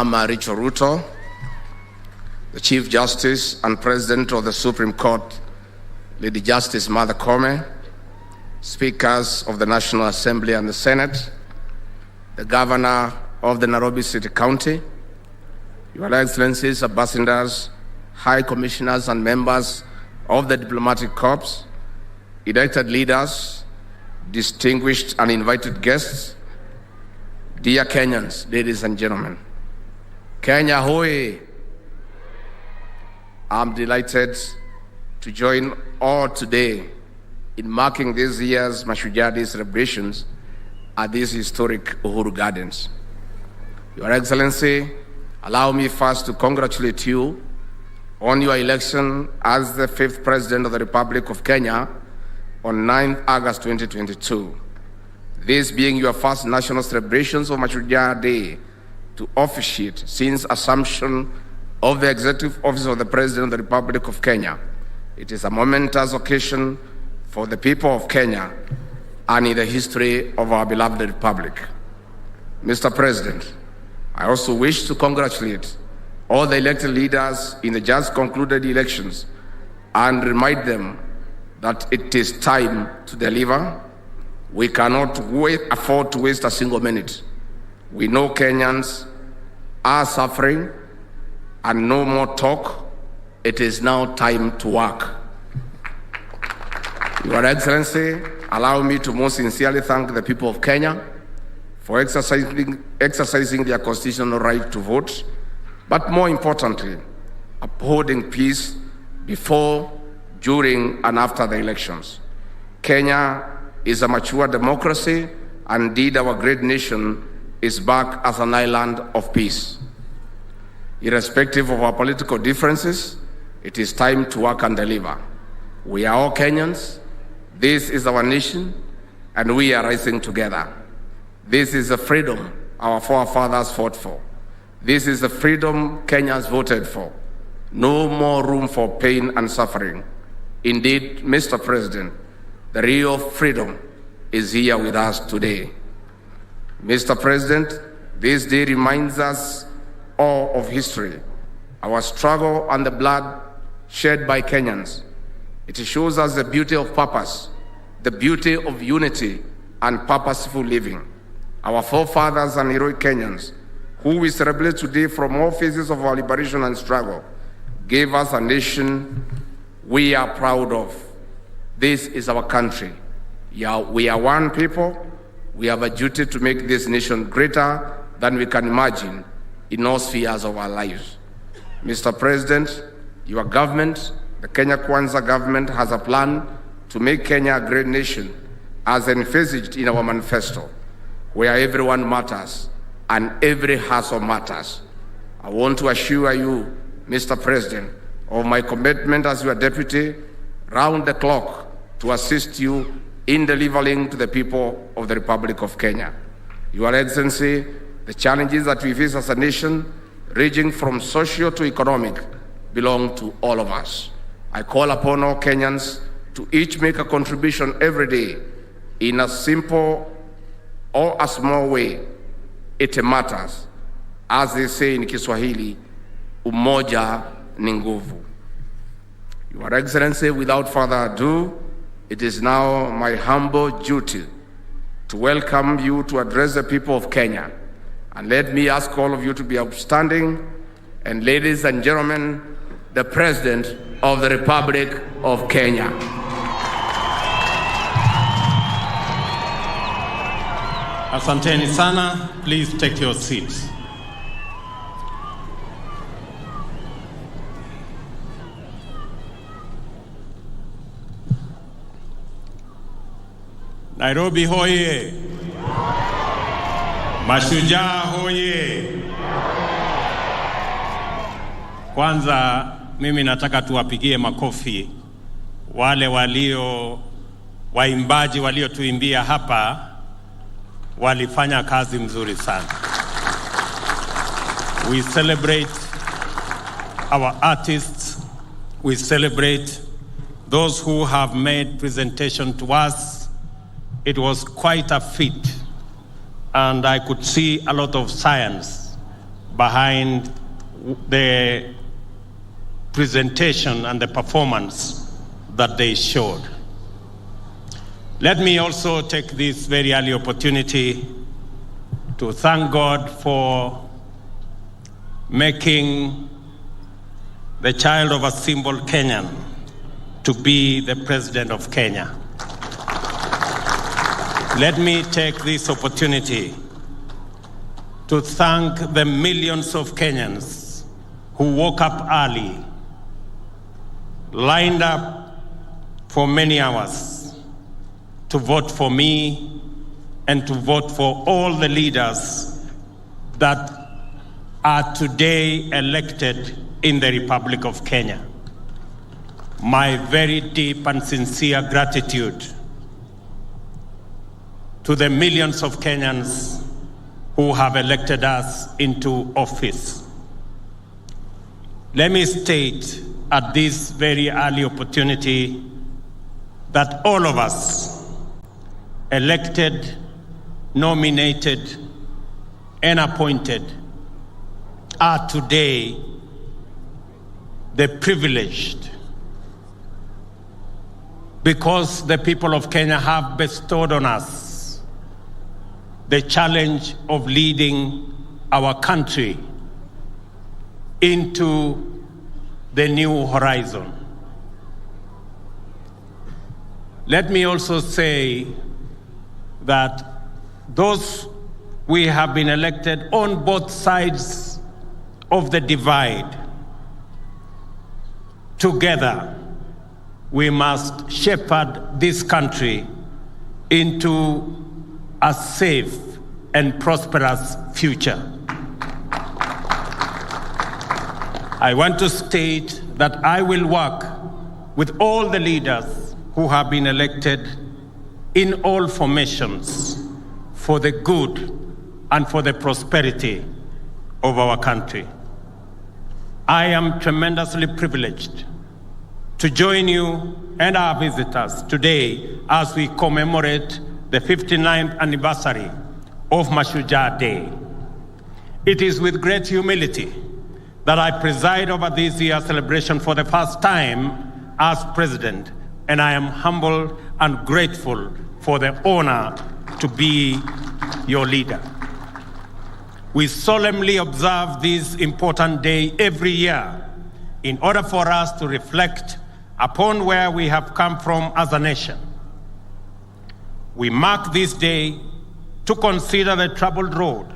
Richo Ruto, the Chief Justice and President of the Supreme Court, Lady Justice Martha Koome, Speakers of the National Assembly and the Senate, the Governor of the Nairobi City County, Your Excellencies, Ambassadors, High Commissioners and members of the Diplomatic Corps, elected leaders, distinguished and invited guests, dear Kenyans, ladies and gentlemen. Kenya hoi! I'm delighted to join all today in marking this year's Mashujaa Day celebrations at these historic Uhuru Gardens. Your Excellency, allow me first to congratulate you on your election as the 5th President of the Republic of Kenya on 9th August 2022. This being your first national celebrations of Mashujaa Day to officiate since assumption of the executive office of the President of the Republic of Kenya. It is a momentous occasion for the people of Kenya and in the history of our beloved Republic. Mr. President, I also wish to congratulate all the elected leaders in the just concluded elections and remind them that it is time to deliver. We cannot afford to waste a single minute. We know Kenyans are suffering, and no more talk. It is now time to work. Your Excellency, allow me to most sincerely thank the people of Kenya for exercising their constitutional right to vote, but more importantly, upholding peace before, during, and after the elections. Kenya is a mature democracy, and indeed our great nation is back as an island of peace. Irrespective of our political differences, it is time to work and deliver. We are all Kenyans. This is our nation, and we are rising together. This is the freedom our forefathers fought for. This is the freedom Kenyans voted for. No more room for pain and suffering. Indeed, Mr. President, the real freedom is here with us today. Mr. President, this day reminds us all of history, our struggle and the blood shed by Kenyans. It shows us the beauty of purpose, the beauty of unity and purposeful living. Our forefathers and heroic Kenyans, who we celebrate today from all phases of our liberation and struggle, gave us a nation we are proud of. This is our country. We are one people. We have a duty to make this nation greater than we can imagine in all spheres of our lives. Mr. President, your government, the Kenya Kwanza government, has a plan to make Kenya a great nation, as envisaged in our manifesto, where everyone matters and every hustle matters. I want to assure you, Mr. President, of my commitment as your deputy, round the clock, to assist you in delivering to the people of the Republic of Kenya. Your Excellency, the challenges that we face as a nation, ranging from social to economic, belong to all of us. I call upon all Kenyans to each make a contribution every day in a simple or a small way. It matters. As they say in Kiswahili, umoja ni nguvu. Your Excellency, without further ado, it is now my humble duty to welcome you to address the people of Kenya. And let me ask all of you to be outstanding. And ladies and gentlemen, the President of the Republic of Kenya. Asanteni sana. Please take your seats. Nairobi hoye! Mashujaa hoye! Kwanza mimi nataka tuwapigie makofi wale waimbaji waliotuimbia hapa, walifanya kazi mzuri sana. We celebrate our artists. We celebrate those who have made presentation to us. It was quite a feat, and I could see a lot of science behind the presentation and the performance that they showed. Let me also take this very early opportunity to thank God for making the child of a simple Kenyan to be the president of Kenya. Let me take this opportunity to thank the millions of Kenyans who woke up early, lined up for many hours to vote for me and to vote for all the leaders that are today elected in the Republic of Kenya. My very deep and sincere gratitude to the millions of Kenyans who have elected us into office. Let me state at this very early opportunity that all of us, elected, nominated, and appointed, are today the privileged, because the people of Kenya have bestowed on us the challenge of leading our country into the new horizon. Let me also say that those we have been elected on both sides of the divide, together we must shepherd this country into a safe and prosperous future. I want to state that I will work with all the leaders who have been elected in all formations for the good and for the prosperity of our country. I am tremendously privileged to join you and our visitors today as we commemorate the 59th anniversary of Mashujaa Day. It is with great humility that I preside over this year's celebration for the first time as president, and I am humbled and grateful for the honor to be your leader. We solemnly observe this important day every year in order for us to reflect upon where we have come from as a nation. We mark this day to consider the troubled road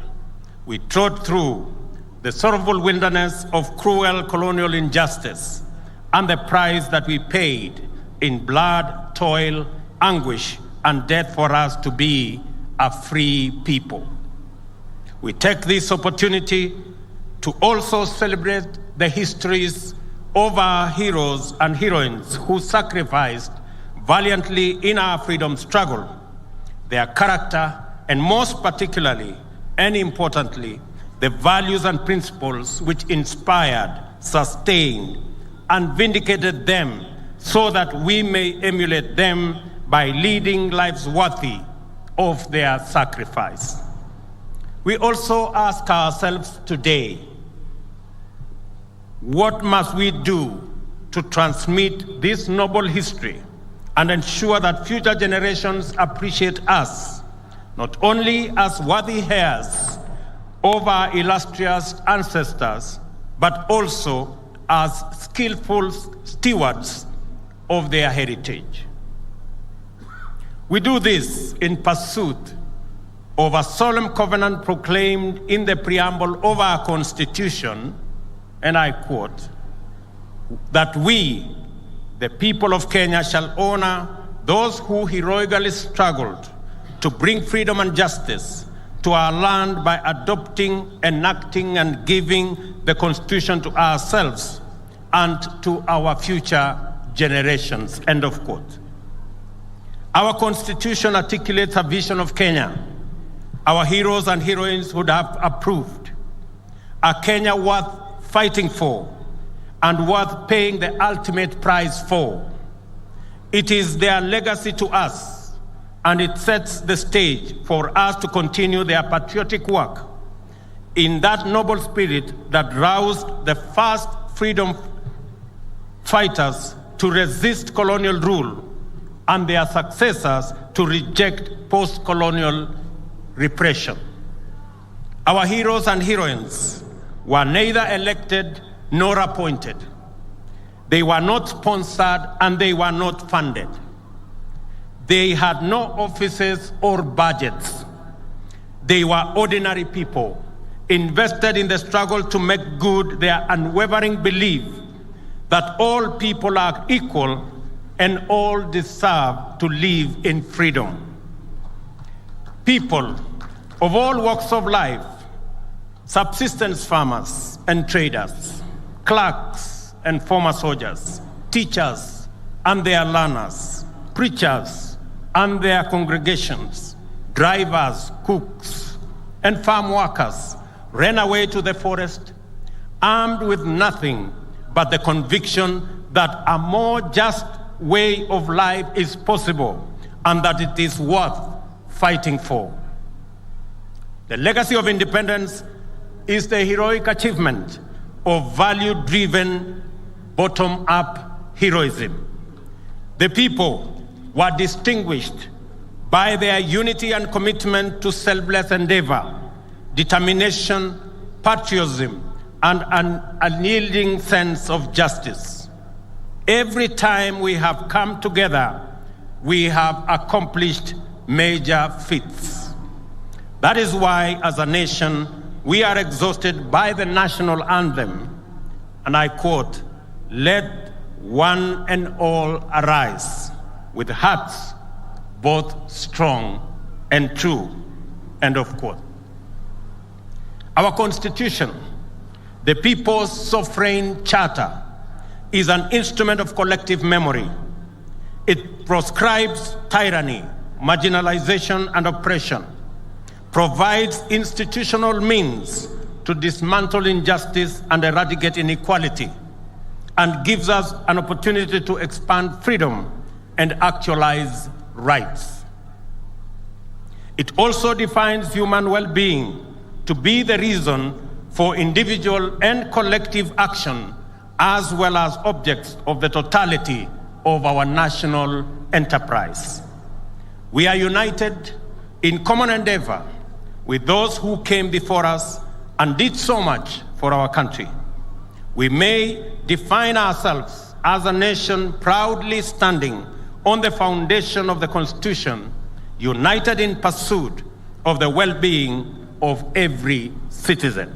we trod through, the sorrowful wilderness of cruel colonial injustice, and the price that we paid in blood, toil, anguish, and death for us to be a free people. We take this opportunity to also celebrate the histories of our heroes and heroines who sacrificed valiantly in our freedom struggle, their character, and most particularly and importantly, the values and principles which inspired, sustained, and vindicated them so that we may emulate them by leading lives worthy of their sacrifice. We also ask ourselves today, what must we do to transmit this noble history and ensure that future generations appreciate us, not only as worthy heirs of our illustrious ancestors, but also as skillful stewards of their heritage. We do this in pursuit of a solemn covenant proclaimed in the preamble of our Constitution, and I quote, that we, the people of Kenya, shall honor those who heroically struggled to bring freedom and justice to our land by adopting, enacting, and giving the Constitution to ourselves and to our future generations, end of quote. Our Constitution articulates a vision of Kenya our heroes and heroines would have approved, a Kenya worth fighting for and worth paying the ultimate price for. It is their legacy to us, and it sets the stage for us to continue their patriotic work in that noble spirit that roused the first freedom fighters to resist colonial rule and their successors to reject post-colonial repression. Our heroes and heroines were neither elected nor appointed. They were not sponsored and they were not funded. They had no offices or budgets. They were ordinary people invested in the struggle to make good their unwavering belief that all people are equal and all deserve to live in freedom. People of all walks of life, subsistence farmers and traders, clerks and former soldiers, teachers and their learners, preachers and their congregations, drivers, cooks, and farm workers ran away to the forest, armed with nothing but the conviction that a more just way of life is possible and that it is worth fighting for. The legacy of independence is the heroic achievement of value-driven, bottom-up heroism. The people were distinguished by their unity and commitment to selfless endeavor, determination, patriotism, and an unyielding sense of justice. Every time we have come together, we have accomplished major feats. That is why, as a nation, we are exhausted by the national anthem, and I quote, "Let one and all arise with hearts both strong and true," end of quote. Our Constitution, the People's Sovereign Charter, is an instrument of collective memory. It proscribes tyranny, marginalization, and oppression, provides institutional means to dismantle injustice and eradicate inequality, and gives us an opportunity to expand freedom and actualize rights. It also defines human well-being to be the reason for individual and collective action, as well as objects of the totality of our national enterprise. We are united in common endeavor with those who came before us and did so much for our country. We may define ourselves as a nation proudly standing on the foundation of the Constitution, united in pursuit of the well-being of every citizen.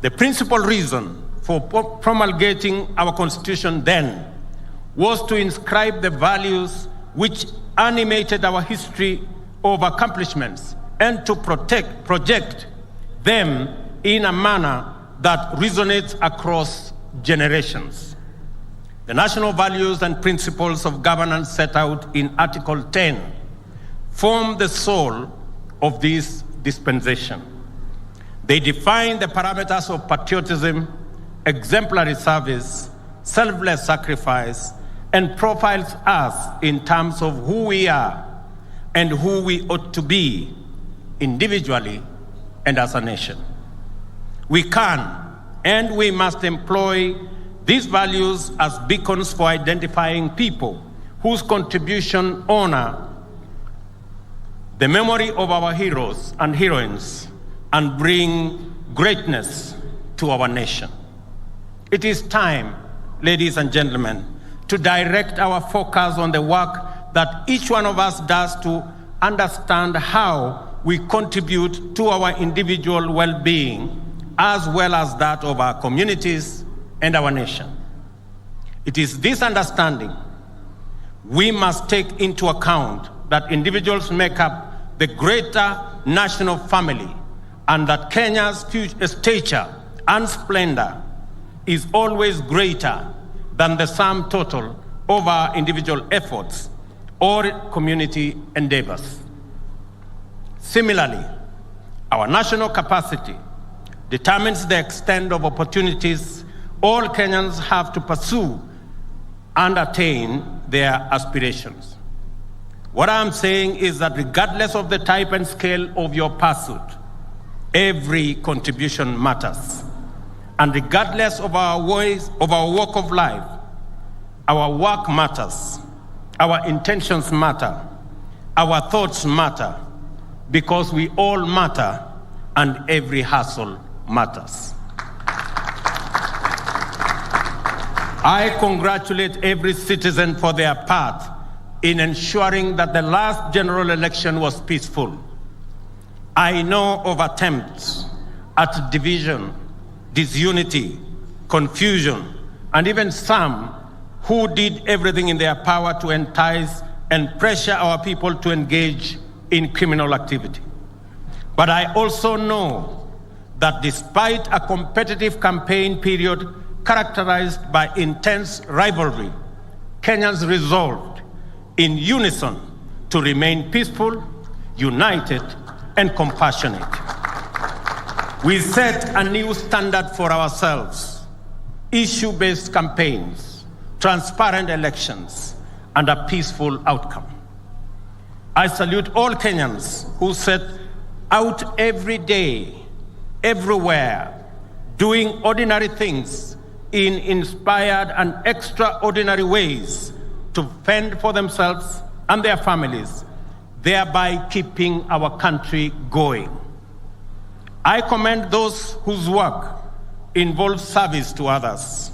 The principal reason for promulgating our Constitution then was to inscribe the values which animated our history of accomplishments and to project them in a manner that resonates across generations. The national values and principles of governance set out in Article 10 form the soul of this dispensation. They define the parameters of patriotism, exemplary service, selfless sacrifice, and profiles us in terms of who we are and who we ought to be individually and as a nation. We can and we must employ these values as beacons for identifying people whose contribution honor the memory of our heroes and heroines and bring greatness to our nation. It is time, ladies and gentlemen, to direct our focus on the work that each one of us does to understand how we contribute to our individual well-being as well as that of our communities and our nation. It is this understanding we must take into account that individuals make up the greater national family and that Kenya's future stature and splendor is always greater than the sum total of our individual efforts or community endeavors. Similarly, our national capacity determines the extent of opportunities all Kenyans have to pursue and attain their aspirations. What I'm saying is that regardless of the type and scale of your pursuit, Every contribution matters. And regardless of our ways, of our walk of life, our work matters, our intentions matter, our thoughts matter, because we all matter and every hustle matters. I congratulate every citizen for their part in ensuring that the last general election was peaceful. I know of attempts at division, disunity, confusion, and even some who did everything in their power to entice and pressure our people to engage in criminal activity. But I also know that despite a competitive campaign period characterized by intense rivalry, Kenyans resolved in unison to remain peaceful, united, and compassionate. We set a new standard for ourselves: issue-based campaigns, transparent elections, and a peaceful outcome. I salute all Kenyans who set out every day, everywhere, doing ordinary things in inspired and extraordinary ways to fend for themselves and their families, thereby keeping our country going. I commend those whose work involves service to others.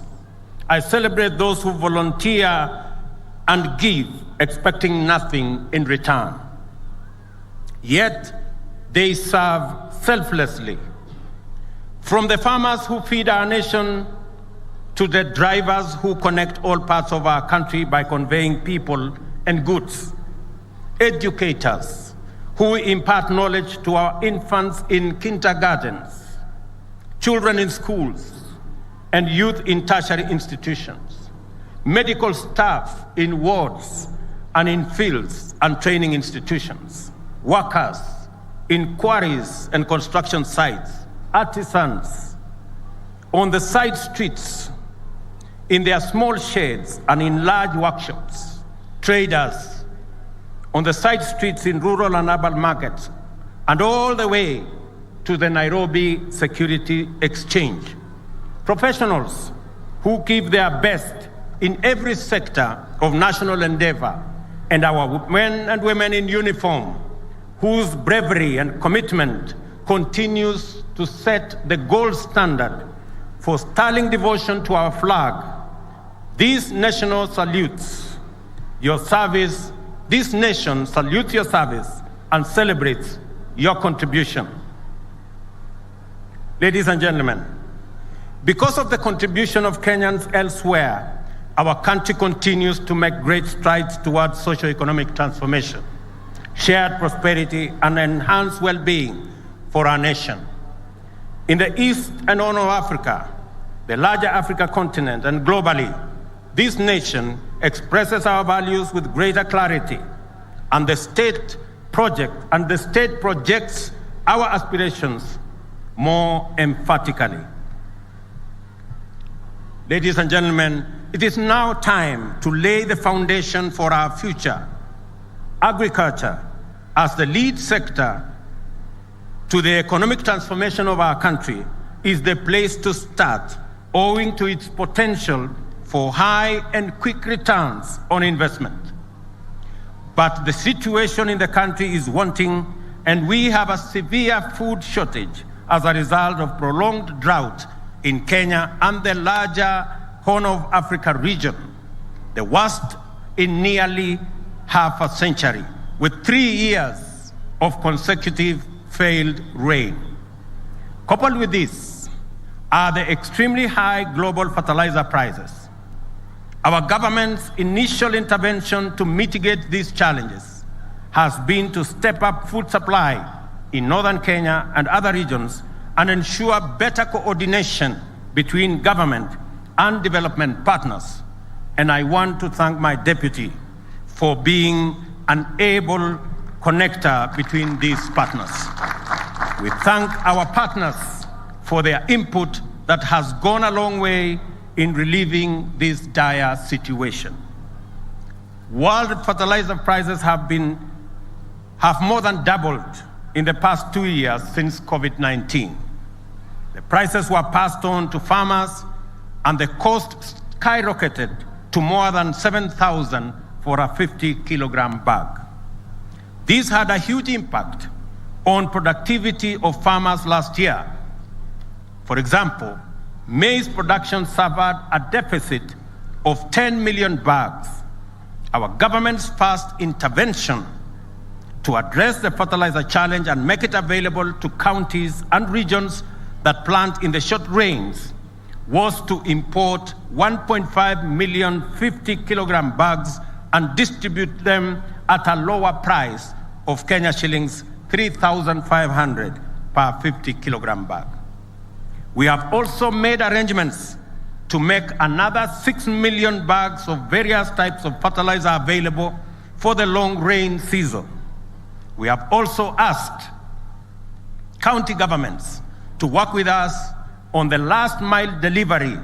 I celebrate those who volunteer and give, expecting nothing in return. Yet they serve selflessly. From the farmers who feed our nation to the drivers who connect all parts of our country by conveying people and goods, educators who impart knowledge to our infants in kindergartens, children in schools, and youth in tertiary institutions, medical staff in wards and in fields and training institutions, workers in quarries and construction sites, artisans on the side streets, in their small sheds and in large workshops, traders on the side streets in rural and urban markets, and all the way to the Nairobi Security Exchange. Professionals who give their best in every sector of national endeavor, and our men and women in uniform whose bravery and commitment continues to set the gold standard for sterling devotion to our flag. This national salutes your service. This nation salutes your service and celebrates your contribution. Ladies and gentlemen, because of the contribution of Kenyans elsewhere, our country continues to make great strides towards socio-economic transformation, shared prosperity, and enhanced well-being for our nation. In the East and Horn of Africa, the larger Africa continent, and globally, this nation expresses our values with greater clarity, and the state projects our aspirations more emphatically. Ladies and gentlemen, it is now time to lay the foundation for our future. Agriculture, as the lead sector to the economic transformation of our country, is the place to start, owing to its potential for high and quick returns on investment. But the situation in the country is wanting, and we have a severe food shortage as a result of prolonged drought in Kenya and the larger Horn of Africa region, the worst in nearly half a century, with 3 years of consecutive failed rain. Coupled with this are the extremely high global fertilizer prices. Our government's initial intervention to mitigate these challenges has been to step up food supply in northern Kenya and other regions and ensure better coordination between government and development partners. And I want to thank my deputy for being an able connector between these partners. We thank our partners for their input that has gone a long way in relieving this dire situation. World fertilizer prices have more than doubled in the past 2 years since COVID-19. The prices were passed on to farmers and the cost skyrocketed to more than 7,000 for a 50-kilogram bag. This had a huge impact on productivity of farmers last year. For example, maize production suffered a deficit of 10 million bags. Our government's first intervention to address the fertilizer challenge and make it available to counties and regions that plant in the short rains was to import 1.5 million 50-kilogram bags and distribute them at a lower price of Kenya shillings 3,500 per 50-kilogram bag. We have also made arrangements to make another 6 million bags of various types of fertilizer available for the long rain season. We have also asked county governments to work with us on the last mile delivery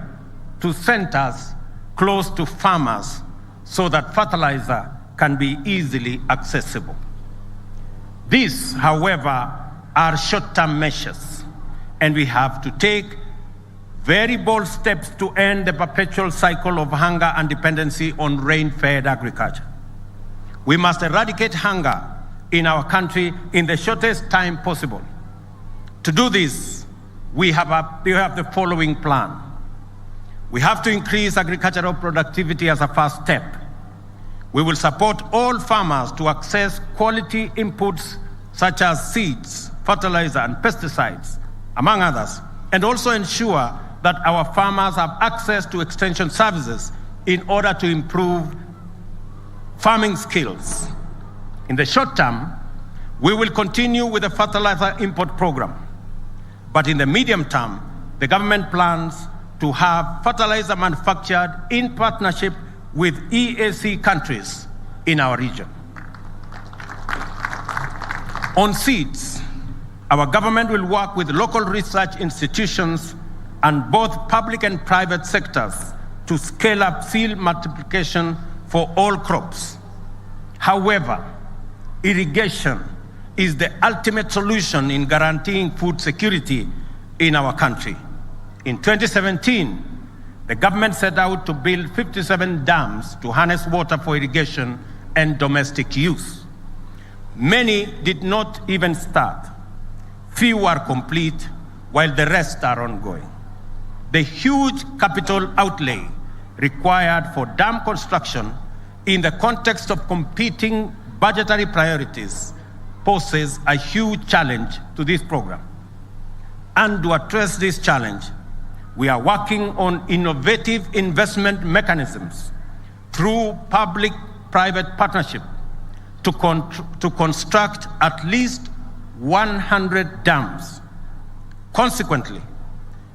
to centers close to farmers so that fertilizer can be easily accessible. These, however, are short-term measures, and we have to take very bold steps to end the perpetual cycle of hunger and dependency on rain-fed agriculture. We must eradicate hunger in our country in the shortest time possible. To do this, we have the following plan. We have to increase agricultural productivity as a first step. We will support all farmers to access quality inputs such as seeds, fertilizer, and pesticides, among others, and also ensure that our farmers have access to extension services in order to improve farming skills. In the short term, we will continue with the fertilizer import program. But in the medium term, the government plans to have fertilizer manufactured in partnership with EAC countries in our region. On seeds, our government will work with local research institutions and both public and private sectors to scale up seed multiplication for all crops. However, irrigation is the ultimate solution in guaranteeing food security in our country. In 2017, the government set out to build 57 dams to harness water for irrigation and domestic use. Many did not even start. Few are complete, while the rest are ongoing. The huge capital outlay required for dam construction in the context of competing budgetary priorities poses a huge challenge to this program. And to address this challenge, we are working on innovative investment mechanisms through public-private partnership to construct at least 100 dams. Consequently,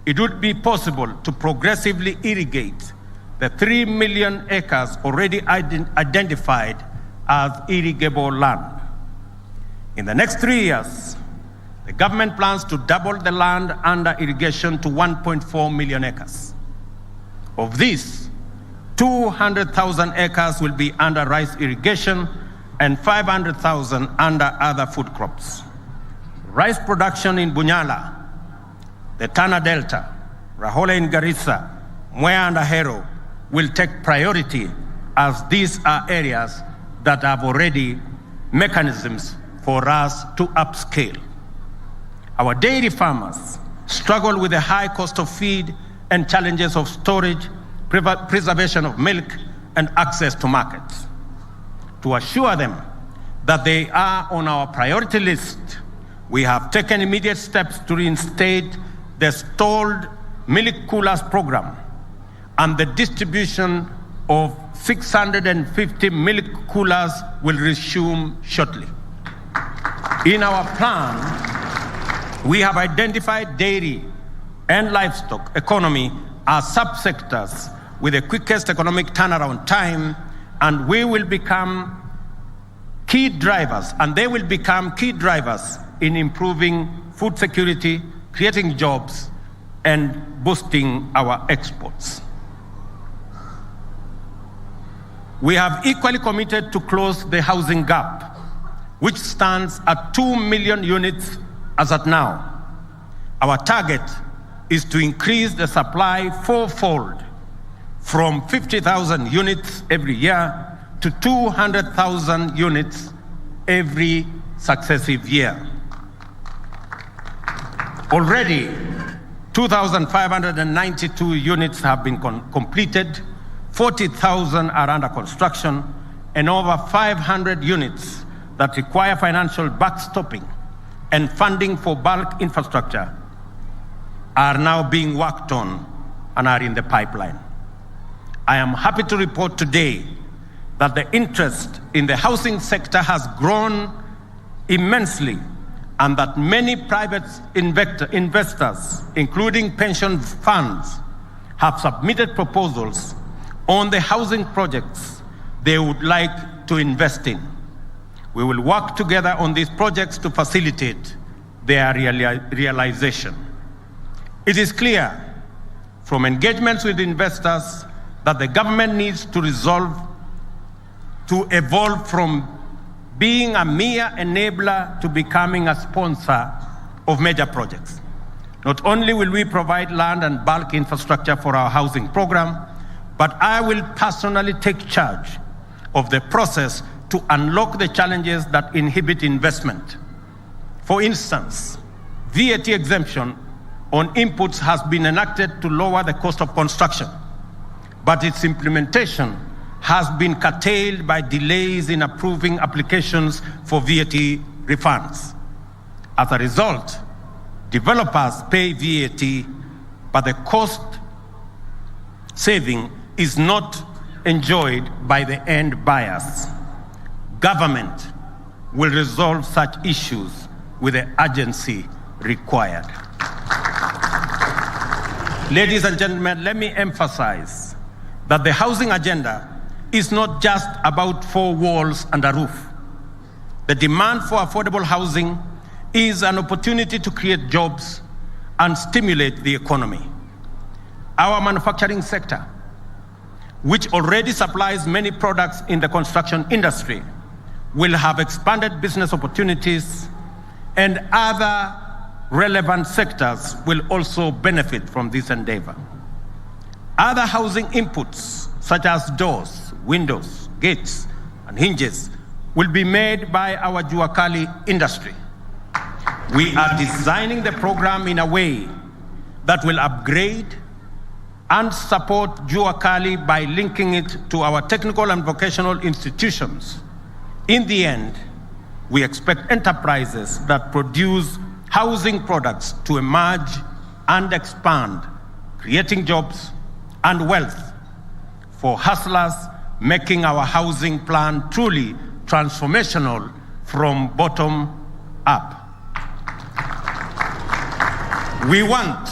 it would be possible to progressively irrigate the 3 million acres already identified as irrigable land. In the next 3 years, the government plans to double the land under irrigation to 1.4 million acres. Of this, 200,000 acres will be under rice irrigation and 500,000 under other food crops. Rice production in Bunyala, the Tana Delta, Rahole in Garissa, Mwea and Ahero will take priority as these are areas that have already mechanisms for us to upscale. Our dairy farmers struggle with the high cost of feed and challenges of storage, preservation of milk, and access to markets. To assure them that they are on our priority list, we have taken immediate steps to reinstate the stalled milk coolers program, and the distribution of 650 milk coolers will resume shortly. In our plan, we have identified dairy and livestock economy as subsectors with the quickest economic turnaround time, and we will become key drivers, and they will become key drivers in improving food security, creating jobs, and boosting our exports. We have equally committed to close the housing gap which stands at 2 million units as at now. Our target is to increase the supply fourfold, from 50,000 units every year to 200,000 units every successive year. Already, 2,592 units have been completed, 40,000 are under construction, and over 500 units that require financial backstopping and funding for bulk infrastructure are now being worked on and are in the pipeline. I am happy to report today that the interest in the housing sector has grown immensely, and that many private investors, including pension funds, have submitted proposals on the housing projects they would like to invest in. We will work together on these projects to facilitate their realization. It is clear from engagements with investors that the government needs to evolve from being a mere enabler to becoming a sponsor of major projects. Not only will we provide land and bulk infrastructure for our housing program, but I will personally take charge of the process to unlock the challenges that inhibit investment. For instance, VAT exemption on inputs has been enacted to lower the cost of construction, but its implementation has been curtailed by delays in approving applications for VAT refunds. As a result, developers pay VAT, but the cost saving is not enjoyed by the end buyers. Government will resolve such issues with the urgency required. Ladies and gentlemen, let me emphasize that the housing agenda is not just about four walls and a roof. The demand for affordable housing is an opportunity to create jobs and stimulate the economy. Our manufacturing sector, which already supplies many products in the construction industry, will have expanded business opportunities, and other relevant sectors will also benefit from this endeavor. Other housing inputs, such as doors, windows, gates, and hinges, will be made by our Jua Kali industry. We are designing the program in a way that will upgrade and support Jua Kali by linking it to our technical and vocational institutions. In the end, we expect enterprises that produce housing products to emerge and expand, creating jobs and wealth for hustlers, making our housing plan truly transformational from bottom up. We want,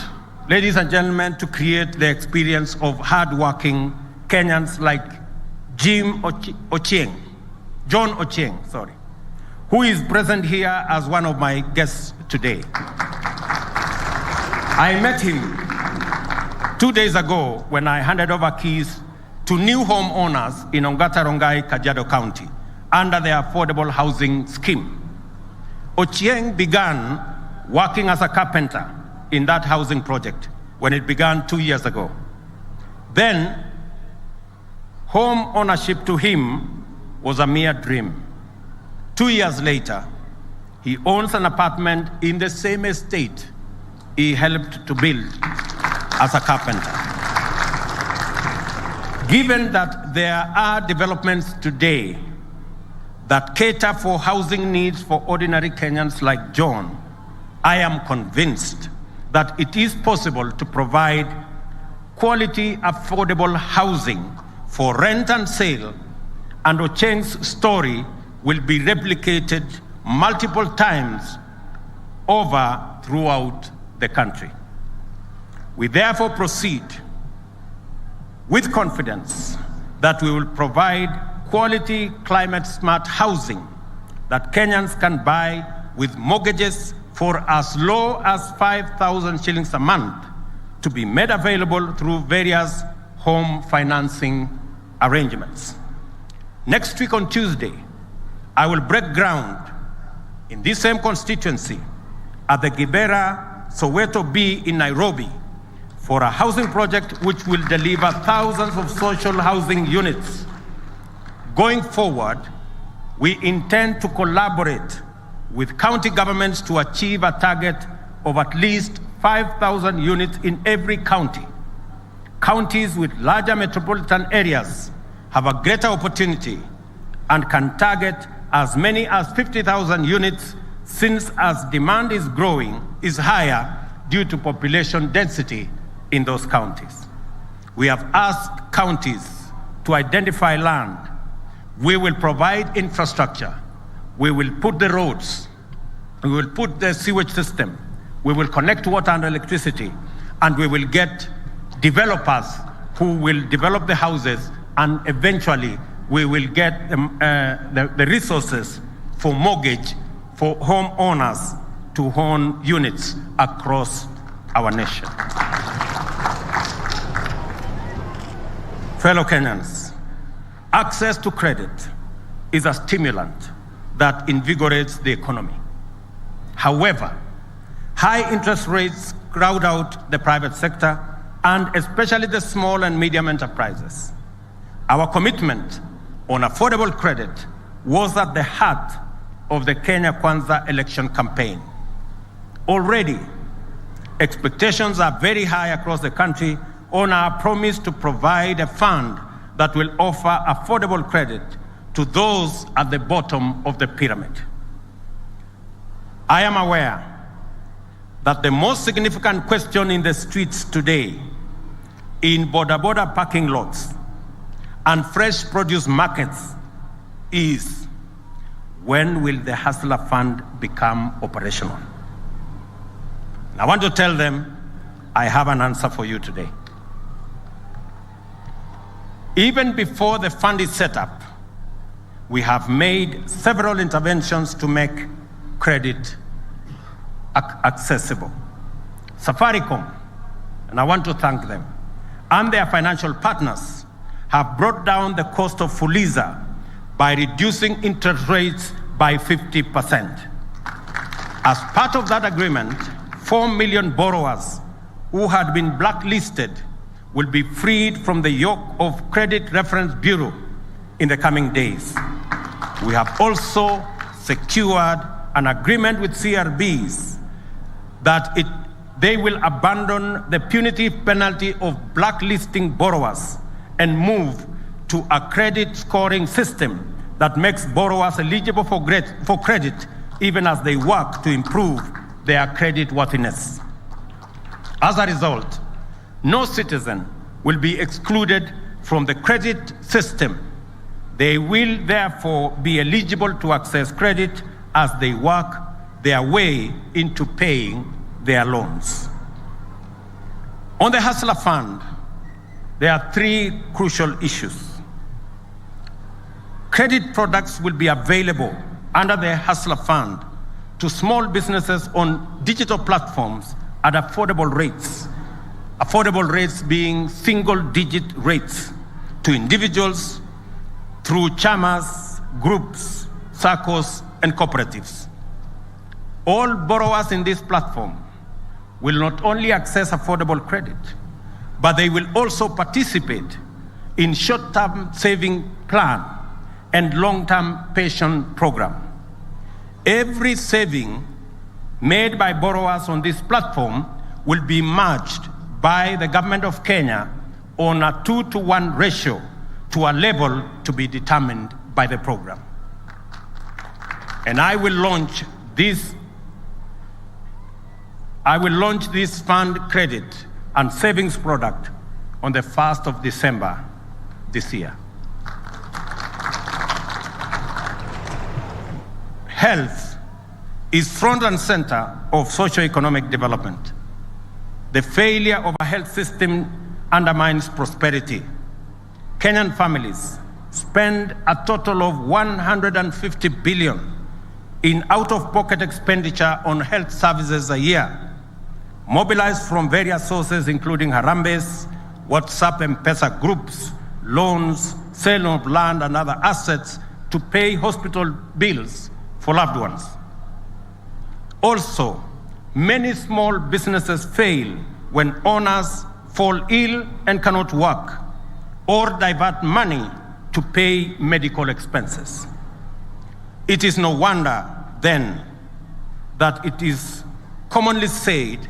ladies and gentlemen, to create the experience of hardworking Kenyans like John Ochieng, who is present here as one of my guests today. I met him 2 days ago when I handed over keys to new homeowners in Ongata Rongai, Kajiado County, under the Affordable Housing Scheme. Ochieng began working as a carpenter in that housing project when it began 2 years ago. Then, home ownership to him was a mere dream. 2 years later, he owns an apartment in the same estate he helped to build as a carpenter. Given that there are developments today that cater for housing needs for ordinary Kenyans like John, I am convinced that it is possible to provide quality, affordable housing for rent and sale, and Ochieng's story will be replicated multiple times over throughout the country. We therefore proceed with confidence that we will provide quality, climate-smart housing that Kenyans can buy with mortgages for as low as 5,000 shillings a month, to be made available through various home financing arrangements. Next week on Tuesday, I will break ground in this same constituency, at the Kibera Soweto B in Nairobi, for a housing project which will deliver thousands of social housing units. Going forward, we intend to collaborate with county governments to achieve a target of at least 5,000 units in every county. Counties with larger metropolitan areas have a greater opportunity and can target as many as 50,000 units, since as demand is higher due to population density in those counties. We have asked counties to identify land. We will provide infrastructure. We will put the roads. We will put the sewage system. We will connect water and electricity, and we will get developers who will develop the houses, and eventually we will get the resources for mortgage for homeowners to own units across our nation. Fellow Kenyans, access to credit is a stimulant that invigorates the economy. However, high interest rates crowd out the private sector, and especially the small and medium enterprises. Our commitment on affordable credit was at the heart of the Kenya Kwanza election campaign. Already, expectations are very high across the country on our promise to provide a fund that will offer affordable credit to those at the bottom of the pyramid. I am aware that the most significant question in the streets today, in border parking lots and fresh produce markets, is when will the Hustler Fund become operational? And I want to tell them I have an answer for you today. Even before the fund is set up, we have made several interventions to make credit accessible. Safaricom, and I want to thank them, and their financial partners have brought down the cost of Fuliza by reducing interest rates by 50%. As part of that agreement, 4 million borrowers who had been blacklisted will be freed from the yoke of Credit Reference Bureau in the coming days. We have also secured an agreement with CRBs that they will abandon the punitive penalty of blacklisting borrowers and move to a credit scoring system that makes borrowers eligible for credit even as they work to improve their credit worthiness. As a result, no citizen will be excluded from the credit system. They will therefore be eligible to access credit as they work their way into paying their loans. On the Hustler Fund, there are 3 crucial issues. Credit products will be available under the Hustler Fund to small businesses on digital platforms at affordable rates. Affordable rates being single-digit rates to individuals through chamas, groups, circles, and cooperatives. All borrowers in this platform will not only access affordable credit, but they will also participate in short-term saving plan and long-term pension program. Every saving made by borrowers on this platform will be matched by the government of Kenya on a 2-to-1 ratio to a level to be determined by the program. And I will launch this fund credit and savings product on the 1st of December this year. Health is front and center of socio-economic development. The failure of a health system undermines prosperity. Kenyan families spend a total of 150 billion in out-of-pocket expenditure on health services a year, mobilized from various sources including Harambes, WhatsApp and M-Pesa groups, loans, sale of land and other assets to pay hospital bills for loved ones. Also, many small businesses fail when owners fall ill and cannot work or divert money to pay medical expenses. It is no wonder, then, that it is commonly said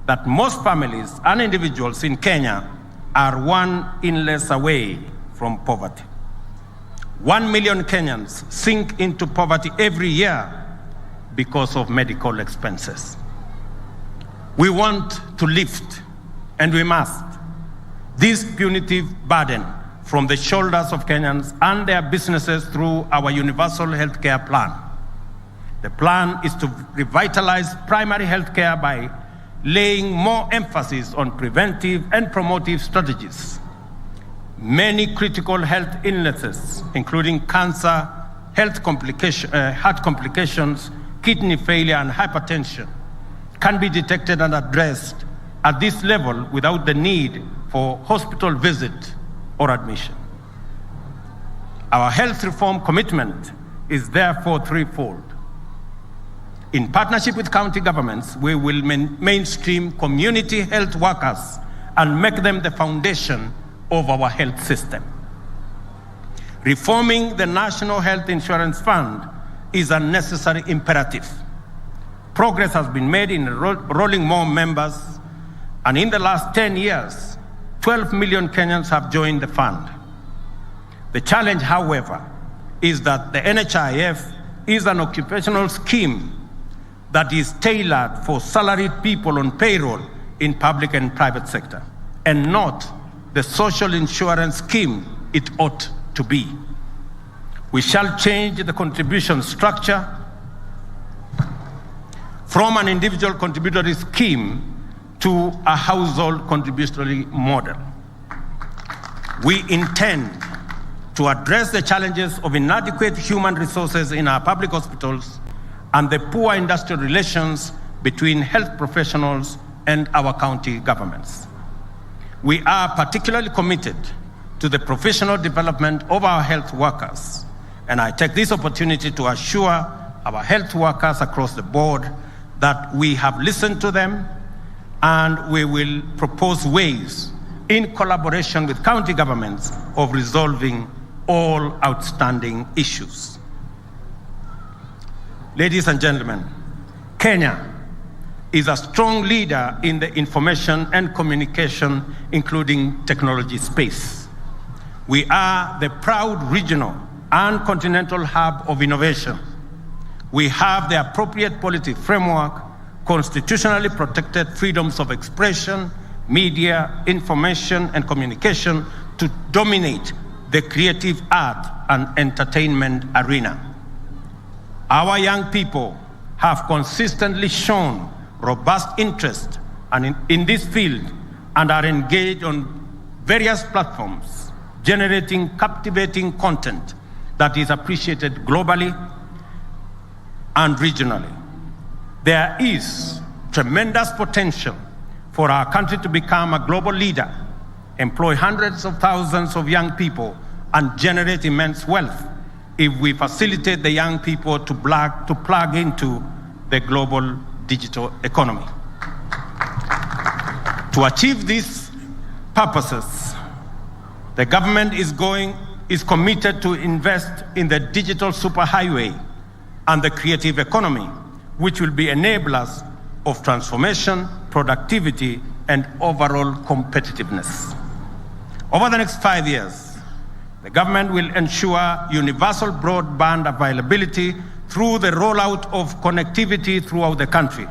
that most families and individuals in Kenya are one illness away from poverty. 1 million Kenyans sink into poverty every year because of medical expenses. We want to lift, and we must, this punitive burden from the shoulders of Kenyans and their businesses through our universal healthcare plan. The plan is to revitalize primary healthcare by laying more emphasis on preventive and promotive strategies. Many critical health illnesses, including cancer, heart complications, kidney failure, and hypertension, can be detected and addressed at this level without the need for hospital visit or admission. Our health reform commitment is therefore threefold. In partnership with county governments, we will mainstream community health workers and make them the foundation of our health system. Reforming the National Health Insurance Fund is a necessary imperative. Progress has been made in enrolling more members, and in the last 10 years, 12 million Kenyans have joined the fund. The challenge, however, is that the NHIF is an occupational scheme that is tailored for salaried people on payroll in public and private sector, and not the social insurance scheme it ought to be. We shall change the contribution structure from an individual contributory scheme to a household contributory model. We intend to address the challenges of inadequate human resources in our public hospitals and the poor industrial relations between health professionals and our county governments. We are particularly committed to the professional development of our health workers, and I take this opportunity to assure our health workers across the board that we have listened to them and we will propose ways in collaboration with county governments of resolving all outstanding issues. Ladies and gentlemen, Kenya is a strong leader in the information and communication, including technology space. We are the proud regional and continental hub of innovation. We have the appropriate policy framework, constitutionally protected freedoms of expression, media, information, and communication to dominate the creative art and entertainment arena. Our young people have consistently shown robust interest in this field and are engaged on various platforms, generating captivating content that is appreciated globally and regionally. There is tremendous potential for our country to become a global leader, employ hundreds of thousands of young people, and generate immense wealth if we facilitate the young people to plug into the global digital economy. To achieve these purposes, the government is committed to invest in the digital superhighway and the creative economy, which will be enablers of transformation, productivity, and overall competitiveness. Over the next 5 years, the government will ensure universal broadband availability through the rollout of connectivity throughout the country.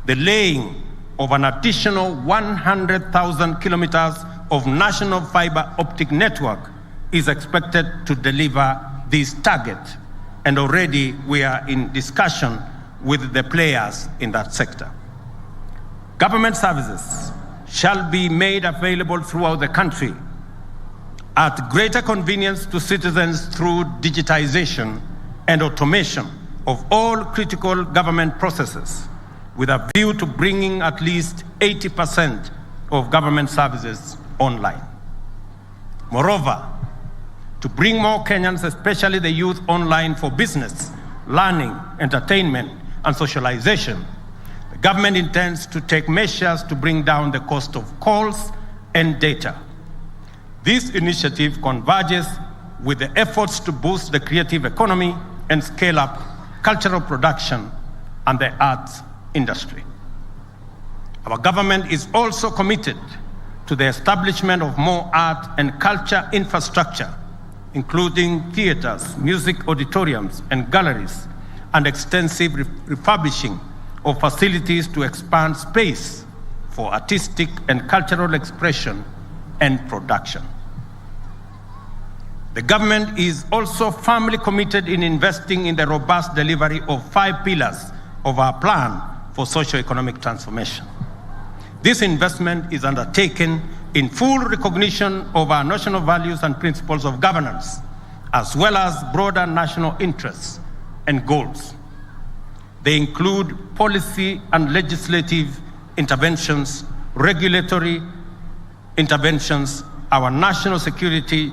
The laying of an additional 100,000 kilometers of national fiber optic network is expected to deliver this target, and already we are in discussion with the players in that sector. Government services shall be made available throughout the country at greater convenience to citizens through digitization and automation of all critical government processes, with a view to bringing at least 80% of government services online. Moreover, to bring more Kenyans, especially the youth, online for business, learning, entertainment, and socialization, the government intends to take measures to bring down the cost of calls and data. This initiative converges with the efforts to boost the creative economy and scale up cultural production and the arts industry. Our government is also committed to the establishment of more art and culture infrastructure, including theaters, music auditoriums, and galleries, and extensive refurbishing of facilities to expand space for artistic and cultural expression and production. The government is also firmly committed in investing in the robust delivery of 5 pillars of our plan for socio-economic transformation. This investment is undertaken in full recognition of our national values and principles of governance, as well as broader national interests and goals. They include policy and legislative interventions, regulatory interventions, our national security,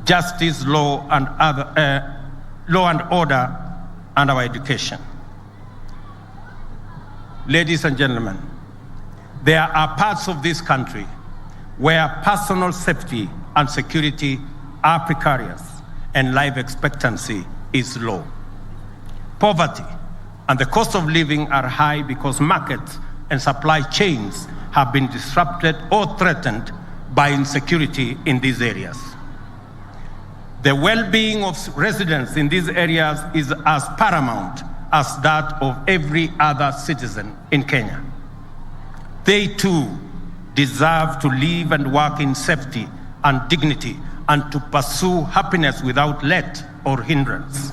justice, law and order, and our education. Ladies and gentlemen, there are parts of this country where personal safety and security are precarious and life expectancy is low. Poverty and the cost of living are high because markets and supply chains have been disrupted or threatened by insecurity in these areas. The well-being of residents in these areas is as paramount as that of every other citizen in Kenya. They too deserve to live and work in safety and dignity and to pursue happiness without let or hindrance.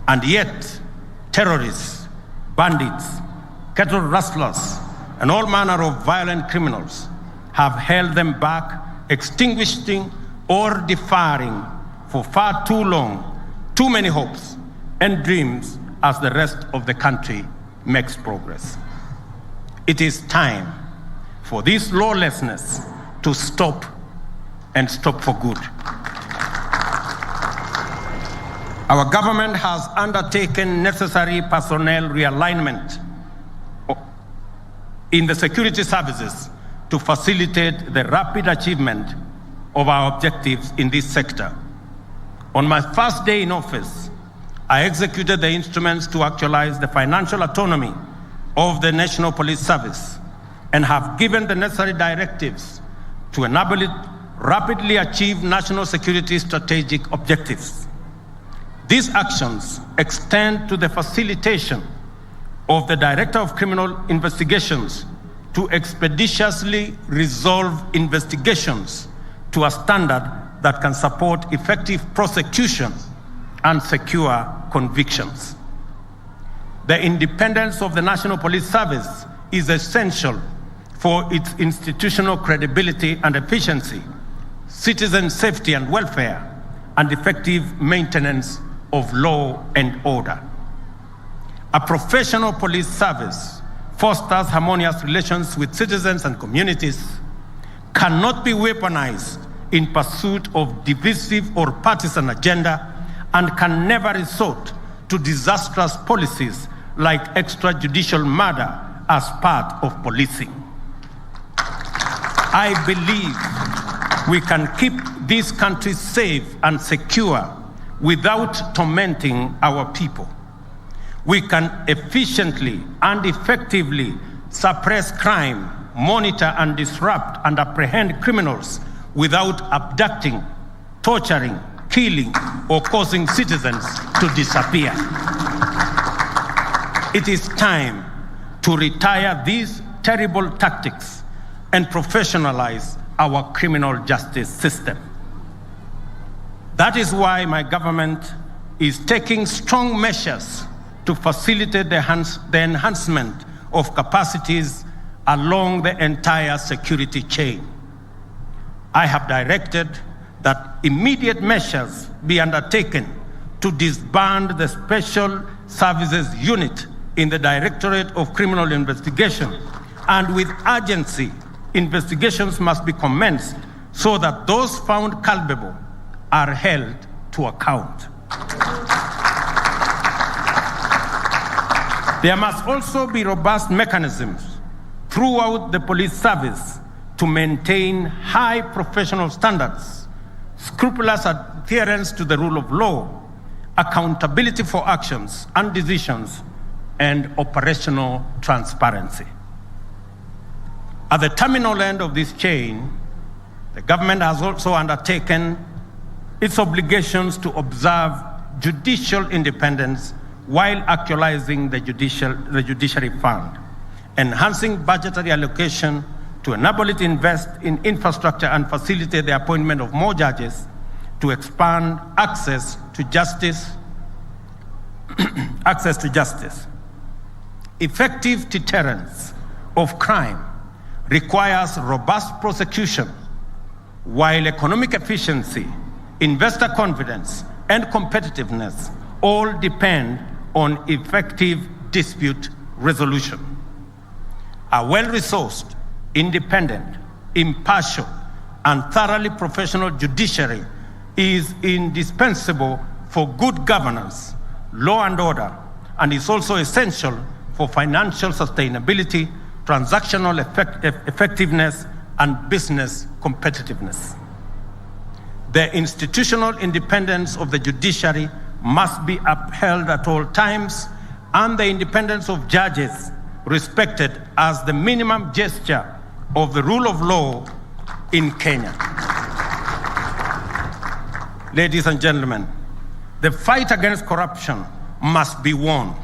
And yet, terrorists, bandits, cattle rustlers, and all manner of violent criminals have held them back, extinguishing or deferring for far too long too many hopes and dreams as the rest of the country makes progress. It is time for this lawlessness to stop, and stop for good. Our government has undertaken necessary personnel realignment in the security services to facilitate the rapid achievement of our objectives in this sector. On my first day in office, I executed the instruments to actualize the financial autonomy of the National Police Service and have given the necessary directives to enable it rapidly achieve national security strategic objectives. These actions extend to the facilitation of the Director of Criminal Investigations to expeditiously resolve investigations to a standard that can support effective prosecution and secure convictions. The independence of the National Police Service is essential for its institutional credibility and efficiency, citizen safety and welfare, and effective maintenance of law and order. A professional police service fosters harmonious relations with citizens and communities, cannot be weaponized in pursuit of divisive or partisan agenda, and can never resort to disastrous policies like extrajudicial murder as part of policing. I believe we can keep this country safe and secure without tormenting our people. We can efficiently and effectively suppress crime, monitor and disrupt and apprehend criminals without abducting, torturing, killing, or causing citizens to disappear. It is time to retire these terrible tactics and professionalize our criminal justice system. That is why my government is taking strong measures to facilitate the enhancement of capacities along the entire security chain. I have directed that immediate measures be undertaken to disband the Special Services Unit in the Directorate of Criminal Investigation, and with urgency, investigations must be commenced so that those found culpable are held to account. There must also be robust mechanisms throughout the police service to maintain high professional standards, scrupulous adherence to the rule of law, accountability for actions and decisions, and operational transparency. At the terminal end of this chain, the government has also undertaken its obligations to observe judicial independence while actualizing the judiciary fund, enhancing budgetary allocation to enable it to invest in infrastructure and facilitate the appointment of more judges, to expand access to justice. Effective deterrence of crime requires robust prosecution, while economic efficiency, investor confidence, and competitiveness all depend on effective dispute resolution. A well-resourced, independent, impartial, and thoroughly professional judiciary is indispensable for good governance, law and order, and is also essential for financial sustainability, transactional effectiveness, and business competitiveness. The institutional independence of the judiciary must be upheld at all times, and the independence of judges respected as the minimum gesture of the rule of law in Kenya. Ladies and gentlemen, the fight against corruption must be won.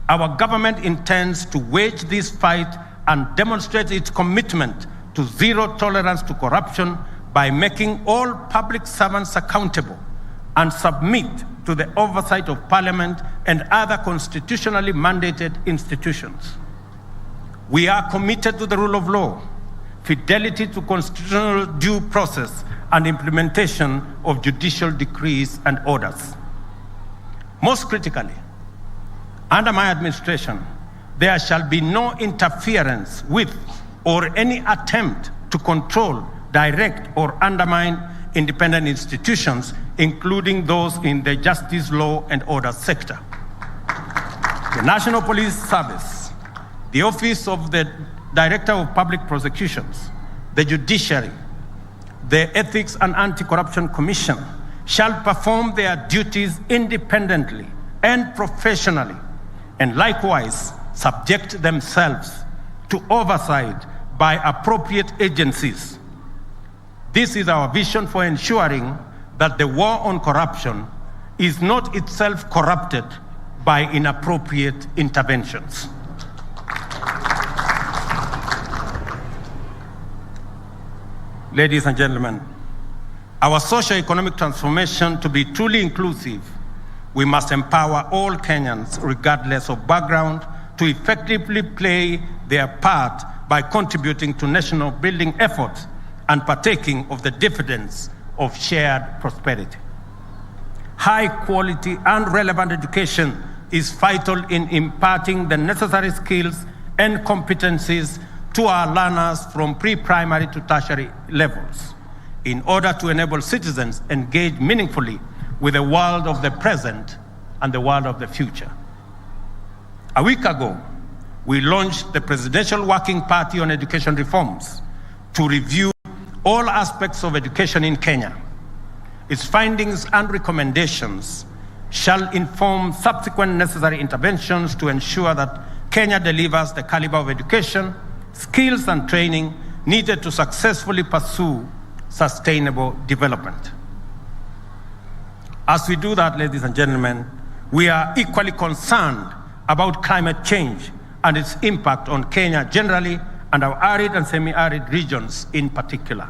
Our government intends to wage this fight and demonstrate its commitment to zero tolerance to corruption by making all public servants accountable and submit to the oversight of Parliament and other constitutionally mandated institutions. We are committed to the rule of law, fidelity to constitutional due process, and implementation of judicial decrees and orders. Most critically, under my administration, there shall be no interference with or any attempt to control, direct, or undermine independent institutions, including those in the justice, law, and order sector. The National Police Service, the Office of the Director of Public Prosecutions, the Judiciary, the Ethics and Anti-Corruption Commission shall perform their duties independently and professionally, and likewise subject themselves to oversight by appropriate agencies. This is our vision for ensuring that the war on corruption is not itself corrupted by inappropriate interventions. Ladies and gentlemen, our socio-economic transformation to be truly inclusive, we must empower all Kenyans, regardless of background, to effectively play their part by contributing to national building efforts and partaking of the dividends of shared prosperity. High quality and relevant education is vital in imparting the necessary skills and competencies to our learners from pre-primary to tertiary levels in order to enable citizens engage meaningfully with the world of the present and the world of the future. A week ago, we launched the Presidential Working Party on Education Reforms to review all aspects of education in Kenya. Its findings and recommendations shall inform subsequent necessary interventions to ensure that Kenya delivers the caliber of education, skills, and training needed to successfully pursue sustainable development. As we do that, ladies and gentlemen, we are equally concerned about climate change and its impact on Kenya generally and our arid and semi-arid regions in particular.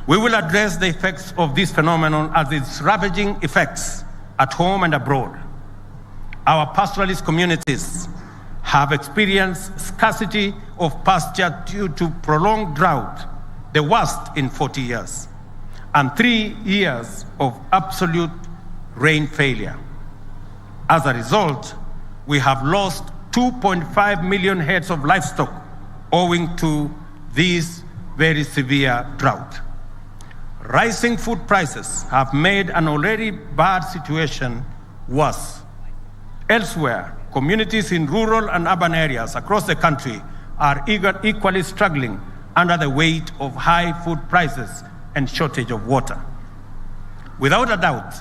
We will address the effects of this phenomenon as its ravaging effects at home and abroad. Our pastoralist communities have experienced scarcity of pasture due to prolonged drought, the worst in 40 years, and 3 years of absolute rain failure. As a result, we have lost 2.5 million heads of livestock owing to this very severe drought. Rising food prices have made an already bad situation worse. Elsewhere, communities in rural and urban areas across the country are equally struggling under the weight of high food prices and shortage of water. Without a doubt,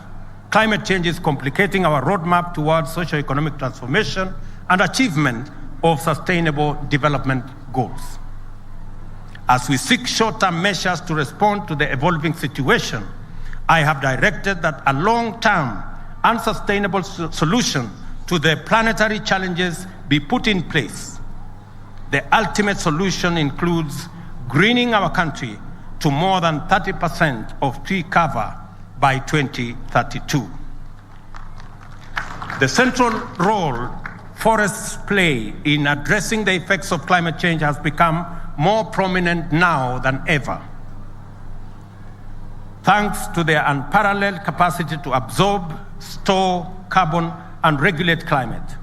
climate change is complicating our roadmap towards socio-economic transformation and achievement of sustainable development goals. As we seek short-term measures to respond to the evolving situation, I have directed that a long-term and sustainable solution to the planetary challenges be put in place. The ultimate solution includes greening our country to more than 30% of tree cover by 2032. The central role forests play in addressing the effects of climate change has become more prominent now than ever, thanks to their unparalleled capacity to absorb, store carbon, and regulate climate.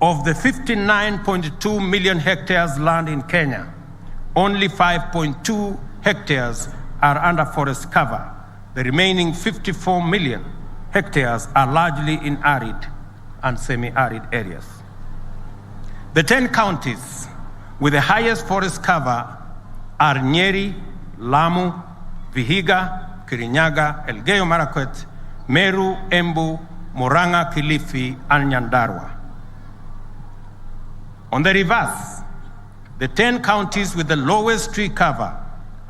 Of the 59.2 million hectares land in Kenya, only 5.2 hectares are under forest cover. The remaining 54 million hectares are largely in arid and semi-arid areas. The 10 counties with the highest forest cover are Nyeri, Lamu, Vihiga, Kirinyaga, Elgeyo Marakwet, Meru, Embu, Murang'a, Kilifi, and Nyandarua. On the reverse, the 10 counties with the lowest tree cover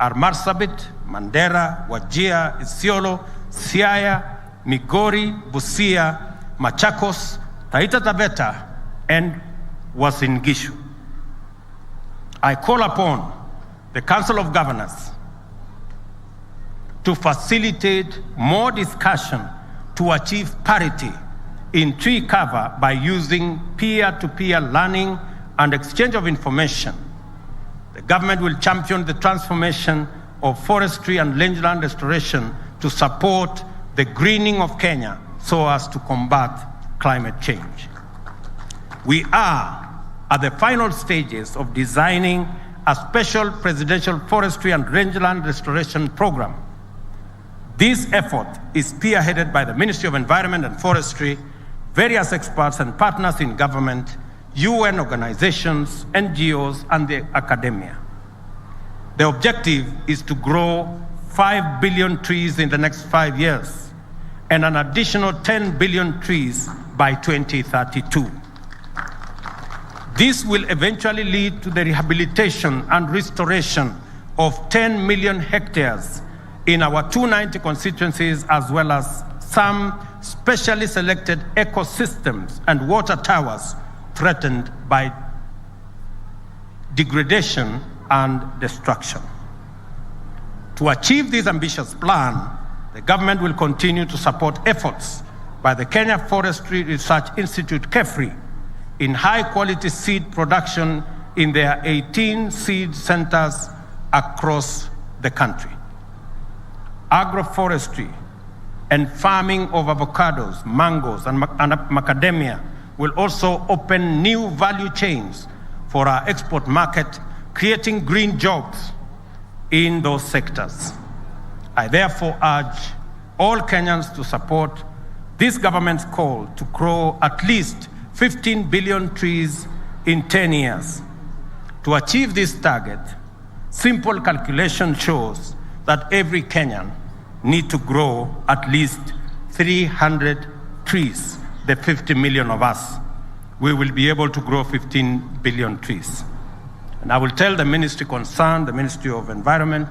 are Marsabit, Mandera, Wajir, Isiolo, Siaya, Migori, Busia, Machakos, Taita Taveta, and Uasin Gishu. I call upon the Council of Governors to facilitate more discussion to achieve parity in tree cover by using peer-to-peer learning and exchange of information. The government will champion the transformation of forestry and rangeland restoration to support the greening of Kenya so as to combat climate change. We are at the final stages of designing a special presidential forestry and rangeland restoration program. This effort is spearheaded by the Ministry of Environment and Forestry, various experts and partners in government, UN organizations, NGOs, and the academia. The objective is to grow 5 billion trees in the next 5 years and an additional 10 billion trees by 2032. This will eventually lead to the rehabilitation and restoration of 10 million hectares in our 290 constituencies, as well as some specially selected ecosystems and water towers threatened by degradation and destruction. To achieve this ambitious plan, the government will continue to support efforts by the Kenya Forestry Research Institute, KEFRI, in high-quality seed production in their 18 seed centers across the country. Agroforestry and farming of avocados, mangoes, and macadamia will also open new value chains for our export market, creating green jobs in those sectors. I therefore urge all Kenyans to support this government's call to grow at least 15 billion trees in 10 years. To achieve this target, simple calculation shows that every Kenyan needs to grow at least 300 trees. The 50 million of us, we will be able to grow 15 billion trees. And I will tell the ministry concerned, the Ministry of Environment,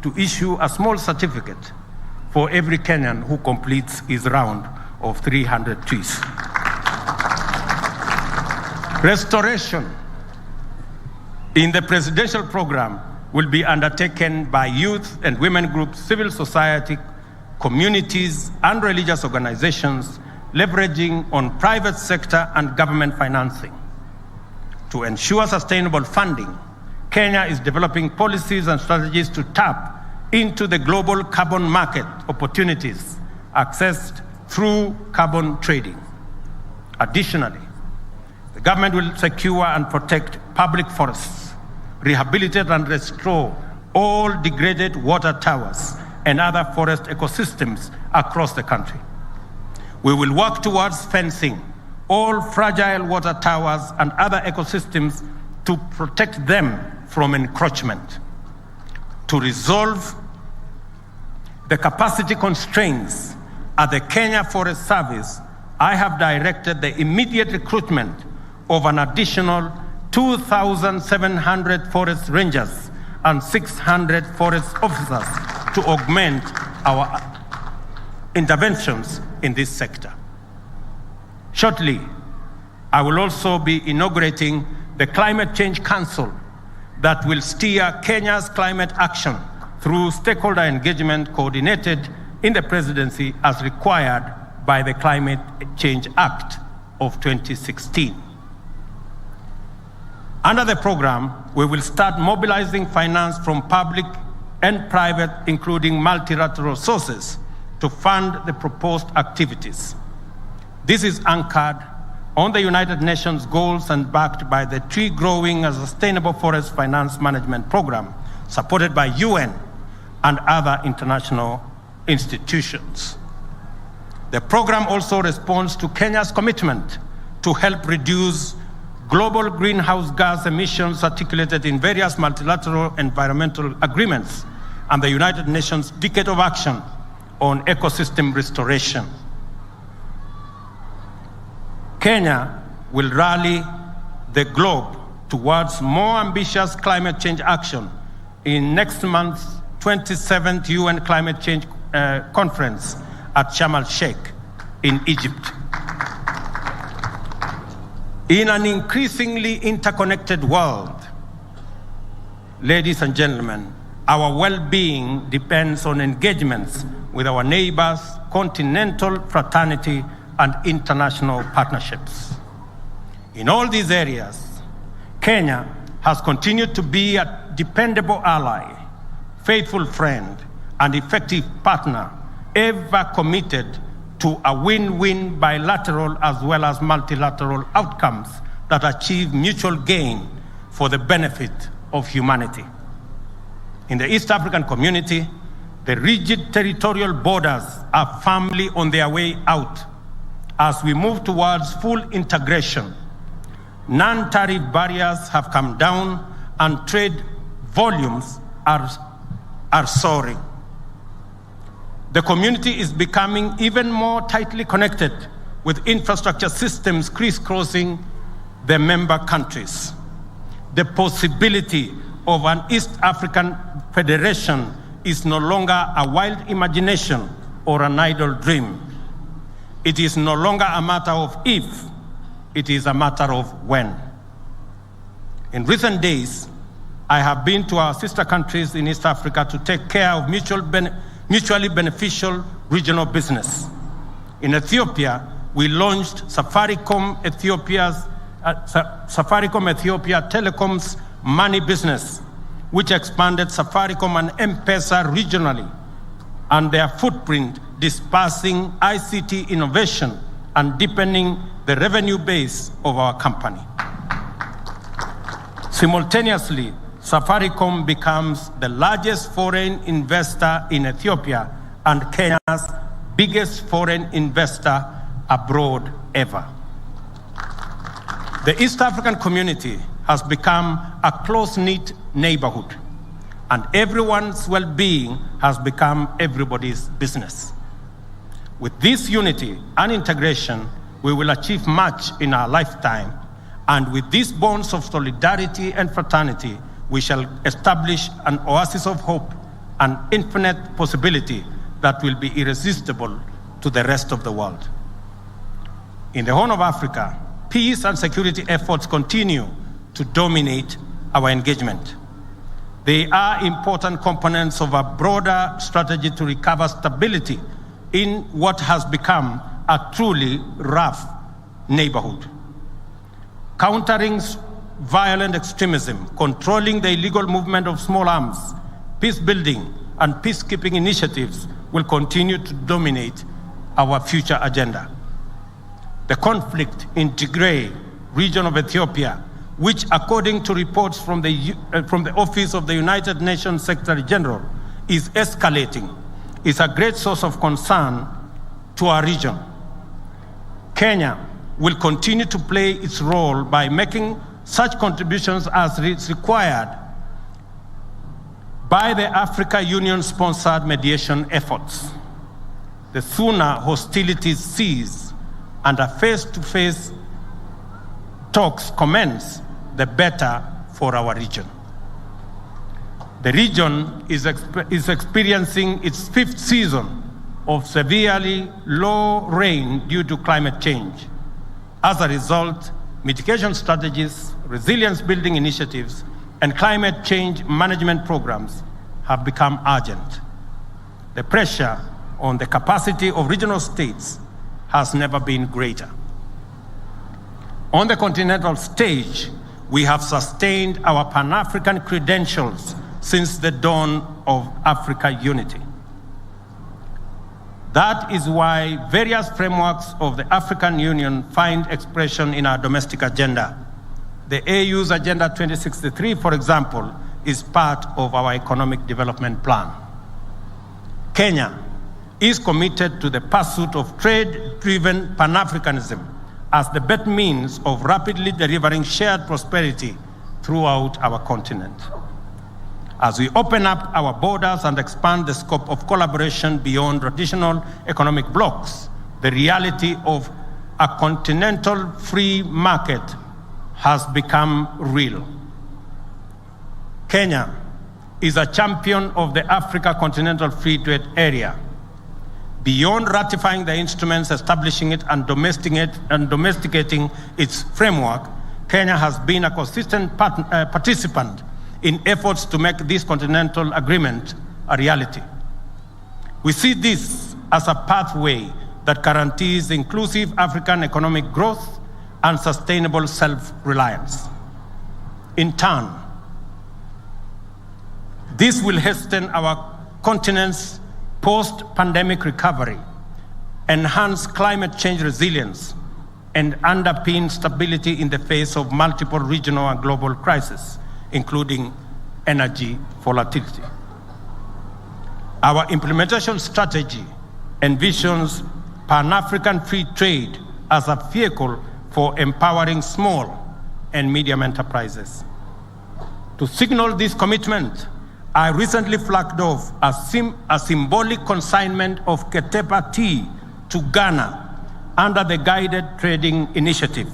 to issue a small certificate for every Kenyan who completes his round of 300 trees. Restoration in the presidential program will be undertaken by youth and women groups, civil society, communities, and religious organizations, leveraging on private sector and government financing. To ensure sustainable funding, Kenya is developing policies and strategies to tap into the global carbon market opportunities accessed through carbon trading. Additionally, the government will secure and protect public forests, rehabilitate and restore all degraded water towers and other forest ecosystems across the country. We will work towards fencing all fragile water towers and other ecosystems to protect them from encroachment. To resolve the capacity constraints at the Kenya Forest Service, I have directed the immediate recruitment of an additional 2,700 forest rangers and 600 forest officers to augment our interventions in this sector. Shortly, I will also be inaugurating the Climate Change Council that will steer Kenya's climate action through stakeholder engagement coordinated in the presidency as required by the Climate Change Act of 2016. Under the program, we will start mobilizing finance from public and private, including multilateral sources, to fund the proposed activities. This is anchored on the United Nations goals and backed by the Tree Growing and Sustainable Forest Finance Management Program, supported by UN and other international institutions. The program also responds to Kenya's commitment to help reduce global greenhouse gas emissions articulated in various multilateral environmental agreements and the United Nations Decade of Action on Ecosystem Restoration. Kenya will rally the globe towards more ambitious climate change action in next month's 27th UN Climate Change Conference at Sharm el-Sheikh in Egypt. In an increasingly interconnected world, ladies and gentlemen, our well-being depends on engagements with our neighbors, continental fraternity, and international partnerships. In all these areas, Kenya has continued to be a dependable ally, faithful friend, and effective partner, ever committed to a win-win bilateral as well as multilateral outcomes that achieve mutual gain for the benefit of humanity. In the East African community, the rigid territorial borders are firmly on their way out as we move towards full integration. Non-tariff barriers have come down and trade volumes are soaring. The community is becoming even more tightly connected with infrastructure systems crisscrossing the member countries. The possibility of an East African federation is no longer a wild imagination or an idle dream. It is no longer a matter of if, it is a matter of when. In recent days, I have been to our sister countries in East Africa to take care of mutually beneficial regional business. In Ethiopia, we launched Safaricom Ethiopia Telecom's money business, which expanded Safaricom and M-Pesa regionally, and their footprint dispersing ICT innovation and deepening the revenue base of our company. Simultaneously, Safaricom becomes the largest foreign investor in Ethiopia and Kenya's biggest foreign investor abroad ever. The East African community has become a close-knit neighborhood, and everyone's well-being has become everybody's business. With this unity and integration, we will achieve much in our lifetime, and with these bonds of solidarity and fraternity, we shall establish an oasis of hope and infinite possibility that will be irresistible to the rest of the world. In the Horn of Africa, peace and security efforts continue to dominate our engagement. They are important components of a broader strategy to recover stability in what has become a truly rough neighborhood. Countering violent extremism, controlling the illegal movement of small arms, peace building, and peacekeeping initiatives will continue to dominate our future agenda. The conflict in Tigray region of Ethiopia, which according to reports from the Office of the United Nations Secretary General is escalating, is a great source of concern to our region. Kenya will continue to play its role by making such contributions as is required by the Africa Union-sponsored mediation efforts. The sooner hostilities cease and a face-to-face talks commence, the better for our region. The region is experiencing its 5th season of severely low rain due to climate change. As a result, mitigation strategies, resilience-building initiatives, and climate change management programs have become urgent. The pressure on the capacity of regional states has never been greater. On the continental stage, we have sustained our Pan-African credentials since the dawn of Africa unity. That is why various frameworks of the African Union find expression in our domestic agenda. The AU's Agenda 2063, for example, is part of our economic development plan. Kenya is committed to the pursuit of trade-driven Pan-Africanism as the best means of rapidly delivering shared prosperity throughout our continent. As we open up our borders and expand the scope of collaboration beyond traditional economic blocs, the reality of a continental free market has become real. Kenya is a champion of the Africa Continental Free Trade Area. Beyond ratifying the instruments establishing it and domesticating its framework, Kenya has been a consistent participant in efforts to make this continental agreement a reality. We see this as a pathway that guarantees inclusive African economic growth and sustainable self-reliance. In turn, this will hasten our continent's post-pandemic recovery, enhance climate change resilience, and underpin stability in the face of multiple regional and global crises, including energy volatility. Our implementation strategy envisions Pan-African free trade as a vehicle for empowering small and medium enterprises. To signal this commitment, I recently flagged off a symbolic consignment of Ketepa tea to Ghana under the Guided Trading Initiative.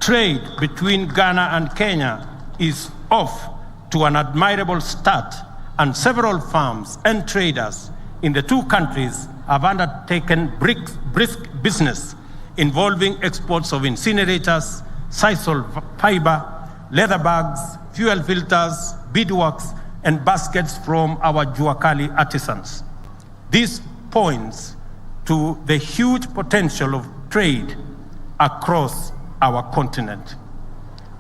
Trade between Ghana and Kenya is off to an admirable start, and several farms and traders in the two countries have undertaken brisk business involving exports of incinerators, sisal fiber, leather bags, fuel filters, beadworks, and baskets from our Juakali artisans. This points to the huge potential of trade across our continent.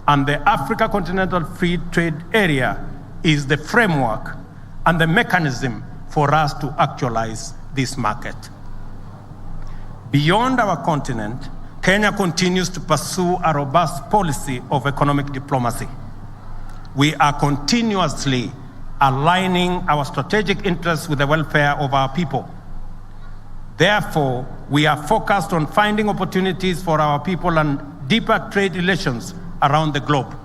And the Africa Continental Free Trade Area is the framework and the mechanism for us to actualize this market. Beyond our continent, Kenya continues to pursue a robust policy of economic diplomacy. We are continuously aligning our strategic interests with the welfare of our people. Therefore, we are focused on finding opportunities for our people and deeper trade relations around the globe.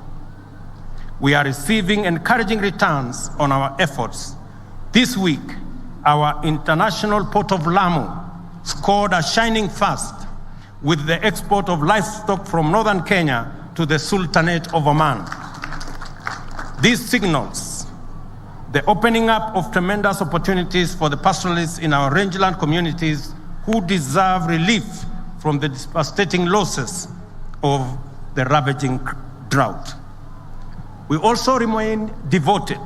We are receiving encouraging returns on our efforts. This week, our international port of Lamu scored a shining first with the export of livestock from northern Kenya to the Sultanate of Oman. This signals the opening up of tremendous opportunities for the pastoralists in our rangeland communities who deserve relief from the devastating losses of the ravaging drought. We also remain devoted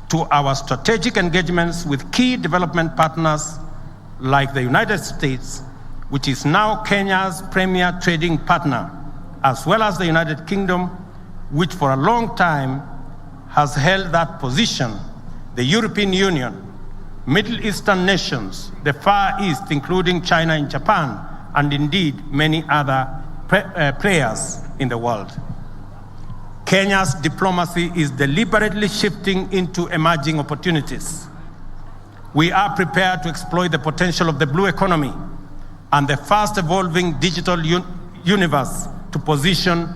to our strategic engagements with key development partners like the United States, which is now Kenya's premier trading partner, as well as the United Kingdom, which for a long time has held that position, the European Union, Middle Eastern nations, the Far East, including China and Japan, and indeed many other players in the world. Kenya's diplomacy is deliberately shifting into emerging opportunities. We are prepared to exploit the potential of the blue economy and the fast evolving digital universe to position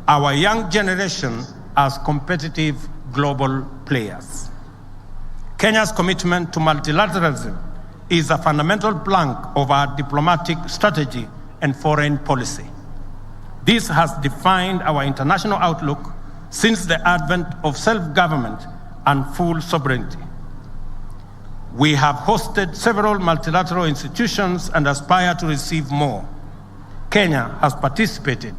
our young generation as competitive global players. Kenya's commitment to multilateralism is a fundamental plank of our diplomatic strategy and foreign policy. This has defined our international outlook since the advent of self-government and full sovereignty. We have hosted several multilateral institutions and aspire to receive more. Kenya has participated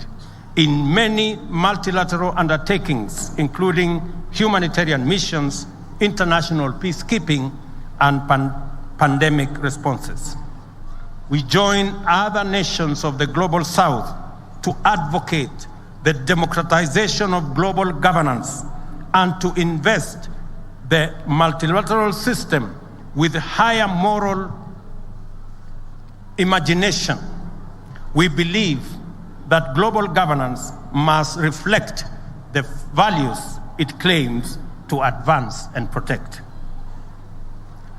in many multilateral undertakings, including humanitarian missions, international peacekeeping, and pandemic responses. We join other nations of the Global South to advocate the democratization of global governance and to invest the multilateral system with higher moral imagination. We believe that global governance must reflect the values it claims to advance and protect.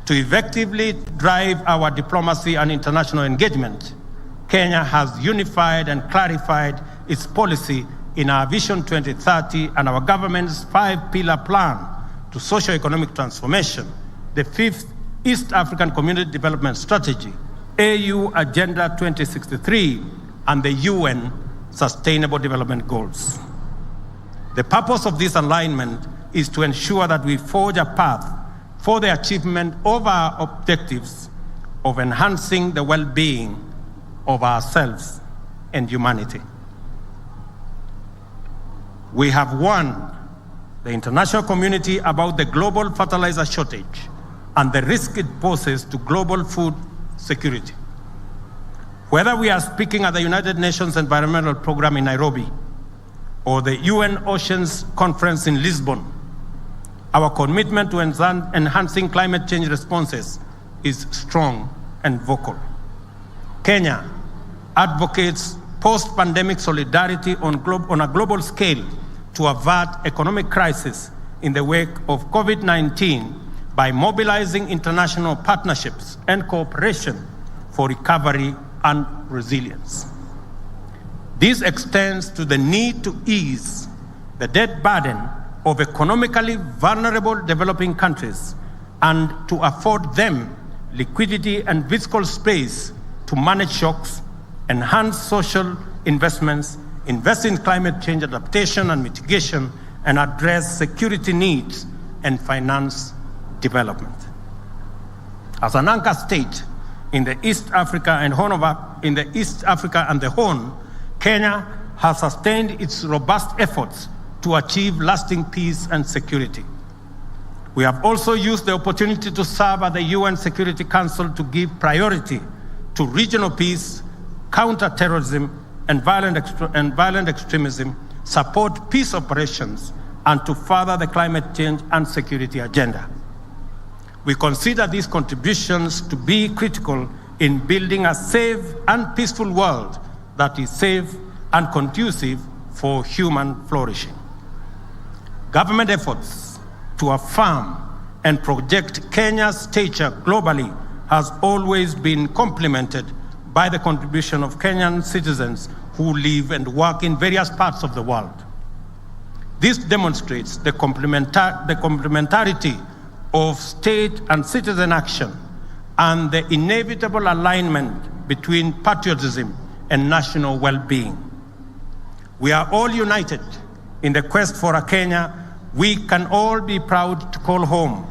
To effectively drive our diplomacy and international engagement, Kenya has unified and clarified its policy in our Vision 2030 and our government's 5-pillar plan to socio-economic transformation, the 5th East African Community Development Strategy, AU Agenda 2063, and the UN Sustainable Development Goals. The purpose of this alignment is to ensure that we forge a path for the achievement of our objectives of enhancing the well-being of ourselves and humanity. We have warned the international community about the global fertilizer shortage and the risk it poses to global food security. Whether we are speaking at the United Nations Environmental Programme in Nairobi or the UN Oceans Conference in Lisbon, our commitment to enhancing climate change responses is strong and vocal. Kenya advocates post-pandemic solidarity on a global scale to avert economic crisis in the wake of COVID-19 by mobilizing international partnerships and cooperation for recovery and resilience. This extends to the need to ease the debt burden of economically vulnerable developing countries and to afford them liquidity and fiscal space to manage shocks, enhance social investments, invest in climate change adaptation and mitigation, and address security needs and finance development. As an anchor state in the East Africa and the Horn, Kenya has sustained its robust efforts to achieve lasting peace and security. We have also used the opportunity to serve at the UN Security Council to give priority to regional peace, counter terrorism and violent extremism, support peace operations, and to further the climate change and security agenda. We consider these contributions to be critical in building a safe and peaceful world that is safe and conducive for human flourishing. Government efforts to affirm and project Kenya's stature globally has always been complemented by the contribution of Kenyan citizens who live and work in various parts of the world. This demonstrates the complementarity of state and citizen action and the inevitable alignment between patriotism and national well-being. We are all united in the quest for a Kenya we can all be proud to call home.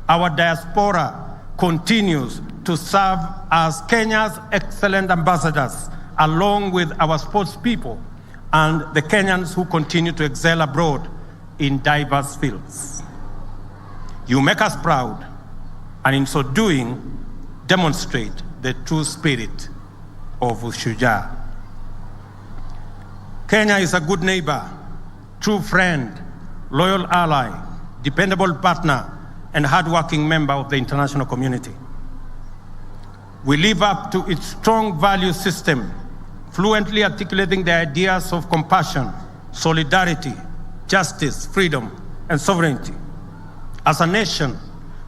Our diaspora continues to serve as Kenya's excellent ambassadors, along with our sports people and the Kenyans who continue to excel abroad in diverse fields. You make us proud, and in so doing, demonstrate the true spirit of Mashujaa. Kenya is a good neighbor, true friend, loyal ally, dependable partner, and hardworking member of the international community. We live up to its strong value system, fluently articulating the ideas of compassion, solidarity, justice, freedom, and sovereignty. As a nation,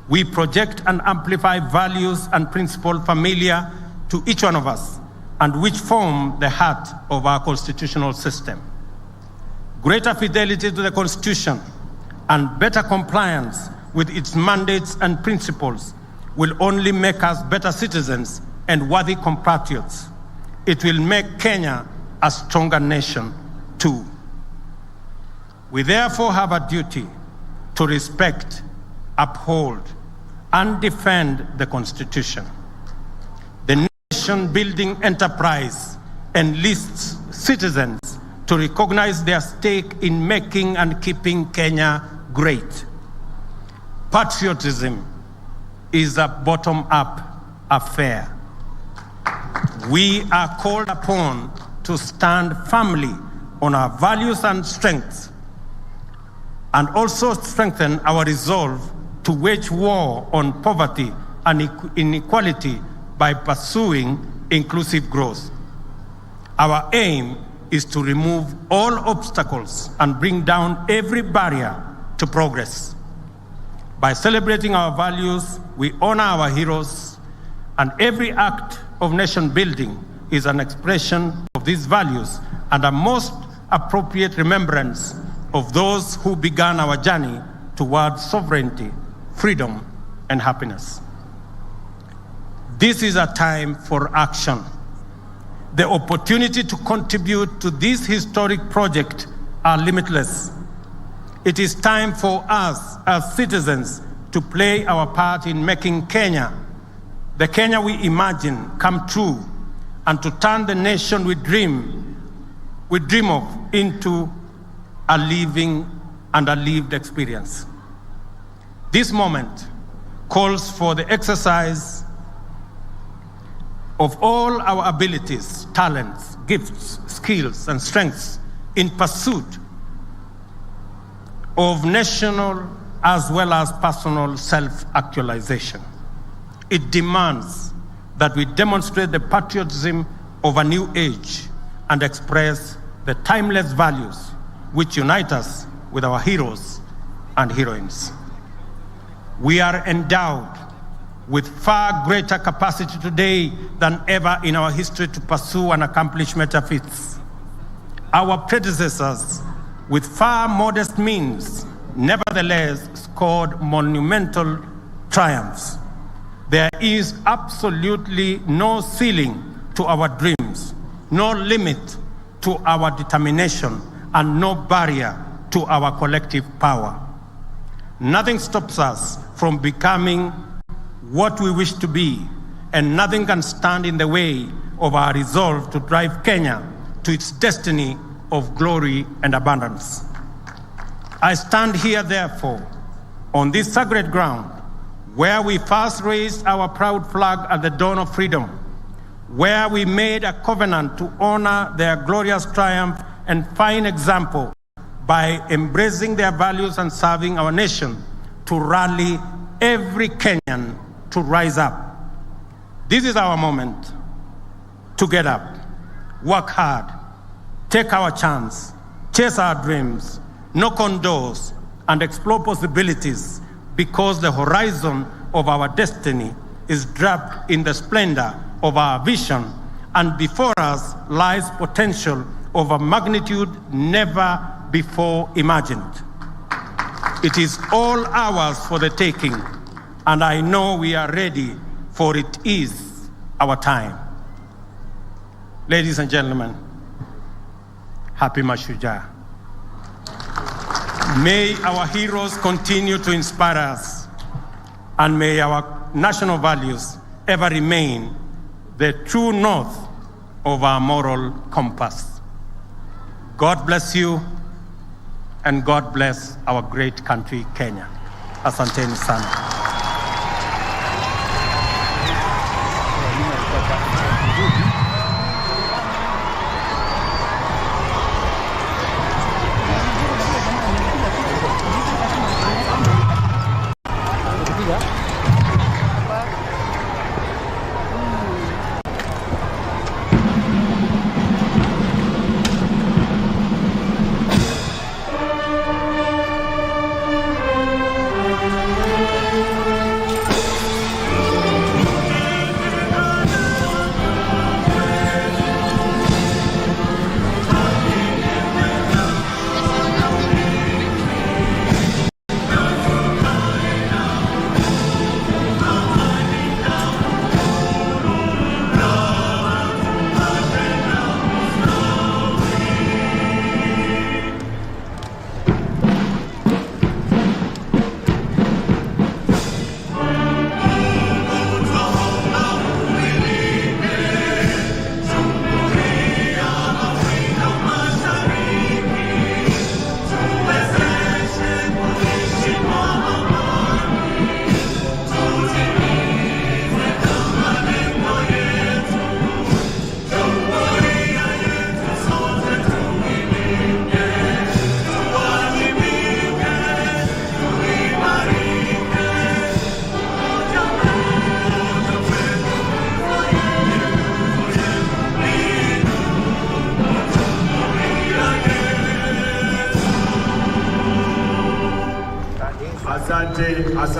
we project and amplify values and principles familiar to each one of us and which form the heart of our constitutional system. Greater fidelity to the Constitution and better compliance with its mandates and principles will only make us better citizens and worthy compatriots. It will make Kenya a stronger nation too. We therefore have a duty to respect, uphold, and defend the Constitution. The nation-building enterprise enlists citizens to recognize their stake in making and keeping Kenya great. Patriotism is a bottom-up affair. We are called upon to stand firmly on our values and strengths, and also strengthen our resolve to wage war on poverty and inequality by pursuing inclusive growth. Our aim is to remove all obstacles and bring down every barrier to progress. By celebrating our values, we honor our heroes, and every act of nation building is an expression of these values and a most appropriate remembrance of those who began our journey towards sovereignty, freedom, and happiness. This is a time for action. The opportunity to contribute to this historic project are limitless. It is time for us as citizens to play our part in making Kenya, the Kenya we imagine, come true, and to turn the nation we dream of into a living and a lived experience. This moment calls for the exercise of all our abilities, talents, gifts, skills, and strengths in pursuit of national as well as personal self-actualization. It demands that we demonstrate the patriotism of a new age and express the timeless values which unite us with our heroes and heroines. We are endowed with far greater capacity today than ever in our history to pursue and accomplish major feats. Our predecessors, with far modest means, nevertheless scored monumental triumphs. There is absolutely no ceiling to our dreams, no limit to our determination, and no barrier to our collective power. Nothing stops us from becoming what we wish to be, and nothing can stand in the way of our resolve to drive Kenya to its destiny of glory and abundance. I stand here, therefore, on this sacred ground, where we first raised our proud flag at the dawn of freedom, where we made a covenant to honor their glorious triumph and fine example by embracing their values and serving our nation, to rally every Kenyan to rise up. This is our moment to get up, work hard, take our chance, chase our dreams, knock on doors, and explore possibilities, because the horizon of our destiny is draped in the splendor of our vision, and before us lies potential of a magnitude never before imagined. It is all ours for the taking, and I know we are ready, for it is our time. Ladies and gentlemen, happy Mashujaa. May our heroes continue to inspire us, and may our national values ever remain the true north of our moral compass. God bless you, and God bless our great country, Kenya. Asanteni sana.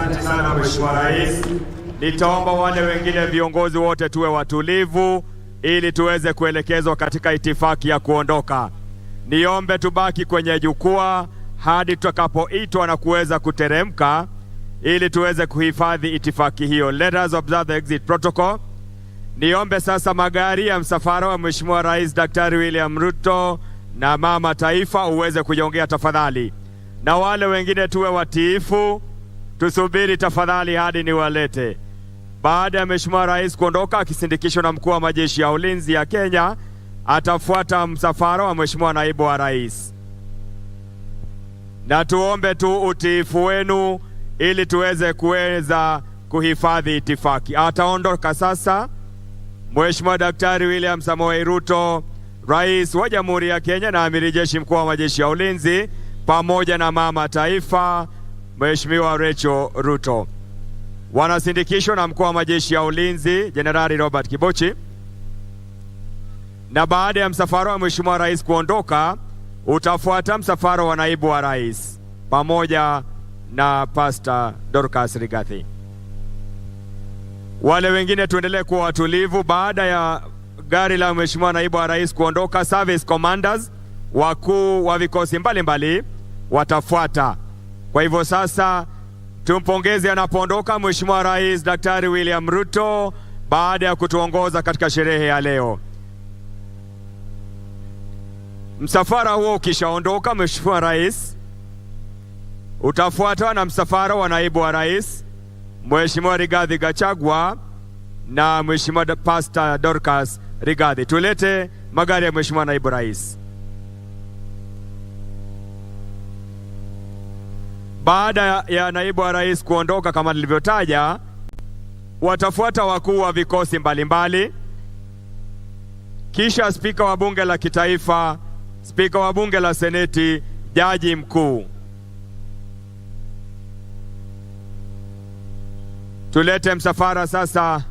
Asante sana Mheshimiwa Rais. Nitaomba wale wengine viongozi wote tuwe watulivu ili tuweze kuelekezwa katika itifaki ya kuondoka. Niombe tubaki kwenye jukwaa hadi tutakapoitwa na kuweza kuteremka ili tuweze kuhifadhi itifaki hiyo. Let us observe the exit protocol. Niombe sasa magari ya msafara wa Mheshimiwa Rais Daktari William Ruto na Mama Taifa uweze kujongea tafadhali. Na wale wengine tuwe watiifu, tusubiri tafadhali hadi niwalete. Baada ya Mheshimiwa Rais kuondoka akisindikishwa na mkuu wa majeshi ya ulinzi ya Kenya, atafuata msafara wa Mheshimiwa Naibu wa Rais. Na tuombe tu utiifu wenu ili tuweze kuhifadhi itifaki. Ataondoka sasa Mheshimiwa Daktari William Samoei Ruto, Rais wa Jamhuri ya Kenya na Amiri Jeshi Mkuu wa majeshi ya ulinzi, pamoja na Mama Taifa Mheshimiwa Rachel Ruto. Wanasindikishwa na mkuu wa majeshi ya ulinzi Jenerali Robert Kibochi. Na baada ya msafara wa Mheshimiwa Rais kuondoka, utafuata msafara wa Naibu wa Rais pamoja na Pastor Dorcas Rigathi. Wale wengine tuendelee kuwa watulivu. Baada ya gari la Mheshimiwa Naibu wa Rais kuondoka, service commanders, wakuu wa vikosi mbalimbali watafuata. Kwa hivyo sasa tumpongeze anapoondoka Mheshimiwa Rais Daktari William Ruto baada ya kutuongoza katika sherehe ya leo. Msafara huo ukishaondoka, Mheshimiwa Rais, utafuatwa na msafara wa Naibu wa Rais Mheshimiwa Rigathi Gachagua na Mheshimiwa Pastor Dorcas Rigathi. Tulete magari ya Mheshimiwa Naibu Rais. Baada ya Naibu wa Rais kuondoka kama nilivyotaja, watafuata wakuu wa vikosi mbalimbali, kisha Spika wa Bunge la Kitaifa, Spika wa Bunge la Seneti, Jaji Mkuu. Tulete msafara sasa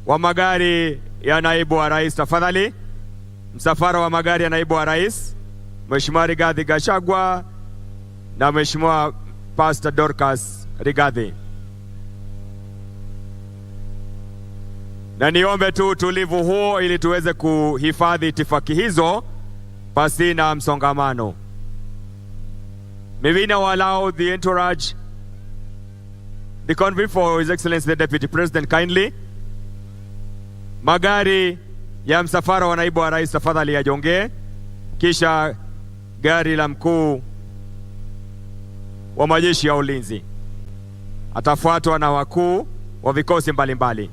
wa magari ya Naibu wa Rais tafadhali. Msafara wa magari ya Naibu wa Rais Mheshimiwa Rigathi Gachagua na Mheshimiwa Pastor Dorcas Rigathi. Na niombe tu utulivu huo ili tuweze kuhifadhi itifaki hizo pasina msongamano. May we now allow the entourage, the convoy for His Excellency the Deputy President kindly. Magari ya msafara wa Naibu wa Rais tafadhali yajonge, kisha gari la mkuu wa majeshi ya ulinzi atafuatwa na wakuu wa vikosi mbalimbali.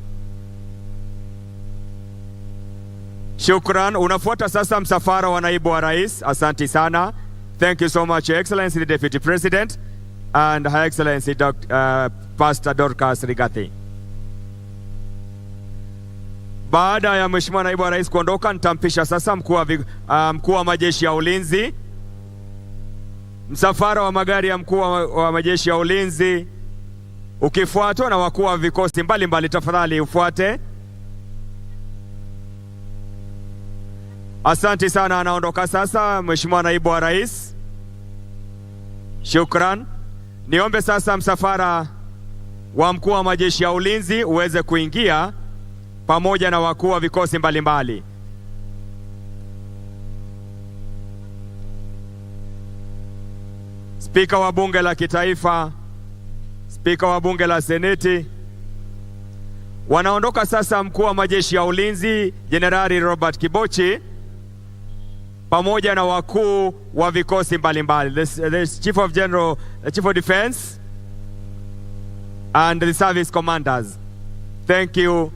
Shukran. Unafuata sasa msafara wa Naibu wa Rais. Asante sana. Thank you so much, Your Excellency the Deputy President and Her Excellency Pastor Dorcas Rigathi. Baada ya Mheshimiwa Naibu wa Rais kuondoka, nitampisha sasa mkuu wa majeshi ya ulinzi. Msafara wa magari ya mkuu wa majeshi ya ulinzi ukifuatwa na wakuu wa vikosi mbalimbali tafadhali ufuate. Asante sana. Anaondoka sasa Mheshimiwa Naibu wa Rais. Shukran. Niombe sasa msafara wa mkuu wa majeshi ya ulinzi uweze kuingia pamoja na wakuu wa vikosi mbalimbali. Spika wa Bunge la Kitaifa, Spika wa Bunge la Seneti. Wanaondoka sasa mkuu wa majeshi ya ulinzi Jenerali Robert Kibochi pamoja na wakuu wa vikosi mbalimbali. The Chief of General, the Chief of Defense and the service commanders. Thank you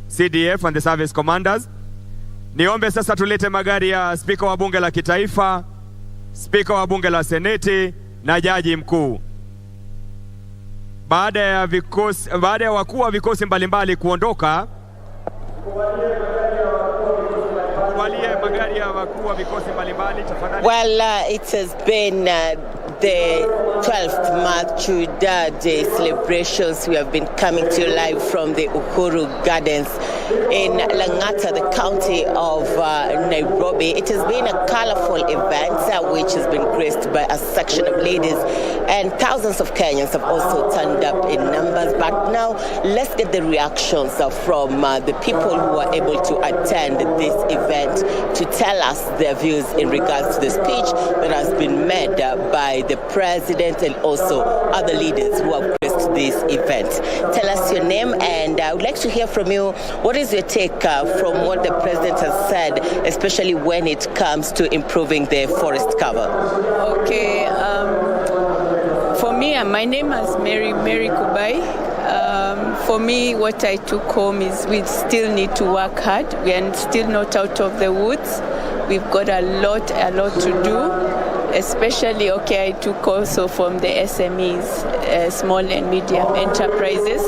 CDF and the service commanders. Niombe sasa tulete magari ya Spika wa Bunge la Kitaifa, Spika wa Bunge la Seneti na Jaji Mkuu. Baada ya wakuu wa vikosi mbalimbali kuondoka, magari ya wakuu wa vikosi mbalimbali tafadhali. Well, it has been the 12th Mashujaa Day celebrations. We have been coming to you live from the Uhuru Gardens in Lang'ata, the county of Nairobi. It has been a colorful event which has been graced by a section of ladies, and thousands of Kenyans have also turned up in numbers. But now let's get the reactions from the people who are able to attend this event to tell us their views in regards to the speech that has been made by the president and also other leaders who have graced this event. Tell us your name, and I would like to hear from you. What is your take from what the president has said, especially when it comes to improving the forest cover? Okay, for me, my name is Mary Kubai. For me, what I took home is we still need to work hard. We are still not out of the woods. We've got a lot to do, especially, I took also from the SMEs, small and medium enterprises.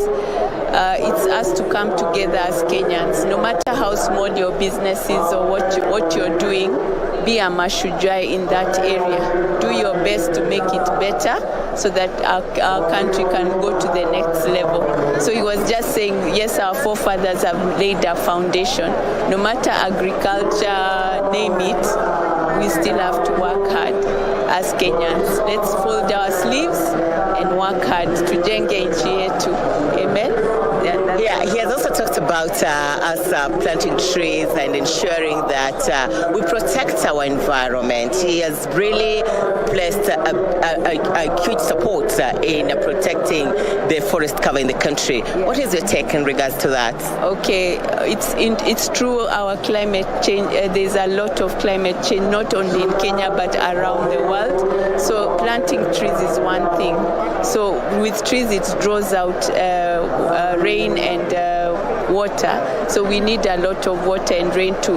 It's us to come together as Kenyans. No matter how small your business is or what you're doing, be a Mashujaa in that area. Do your best to make it better so that our country can go to the next level. So he was just saying, yes, our forefathers have laid a foundation. No matter agriculture, name it, we still have to work hard as Kenyans. Let's fold our sleeves and work hard to jenge nchi yetu. Amen. Yeah, he has also talked about us planting trees and ensuring that we protect our environment. He has really placed a huge support in protecting the forest cover in the country. Yeah. What is your take in regards to that? Okay, it's true, our climate change, there's a lot of climate change, not only in Kenya but around the world. So planting trees is one thing. So with trees it draws out rain and water. So we need a lot of water and rain to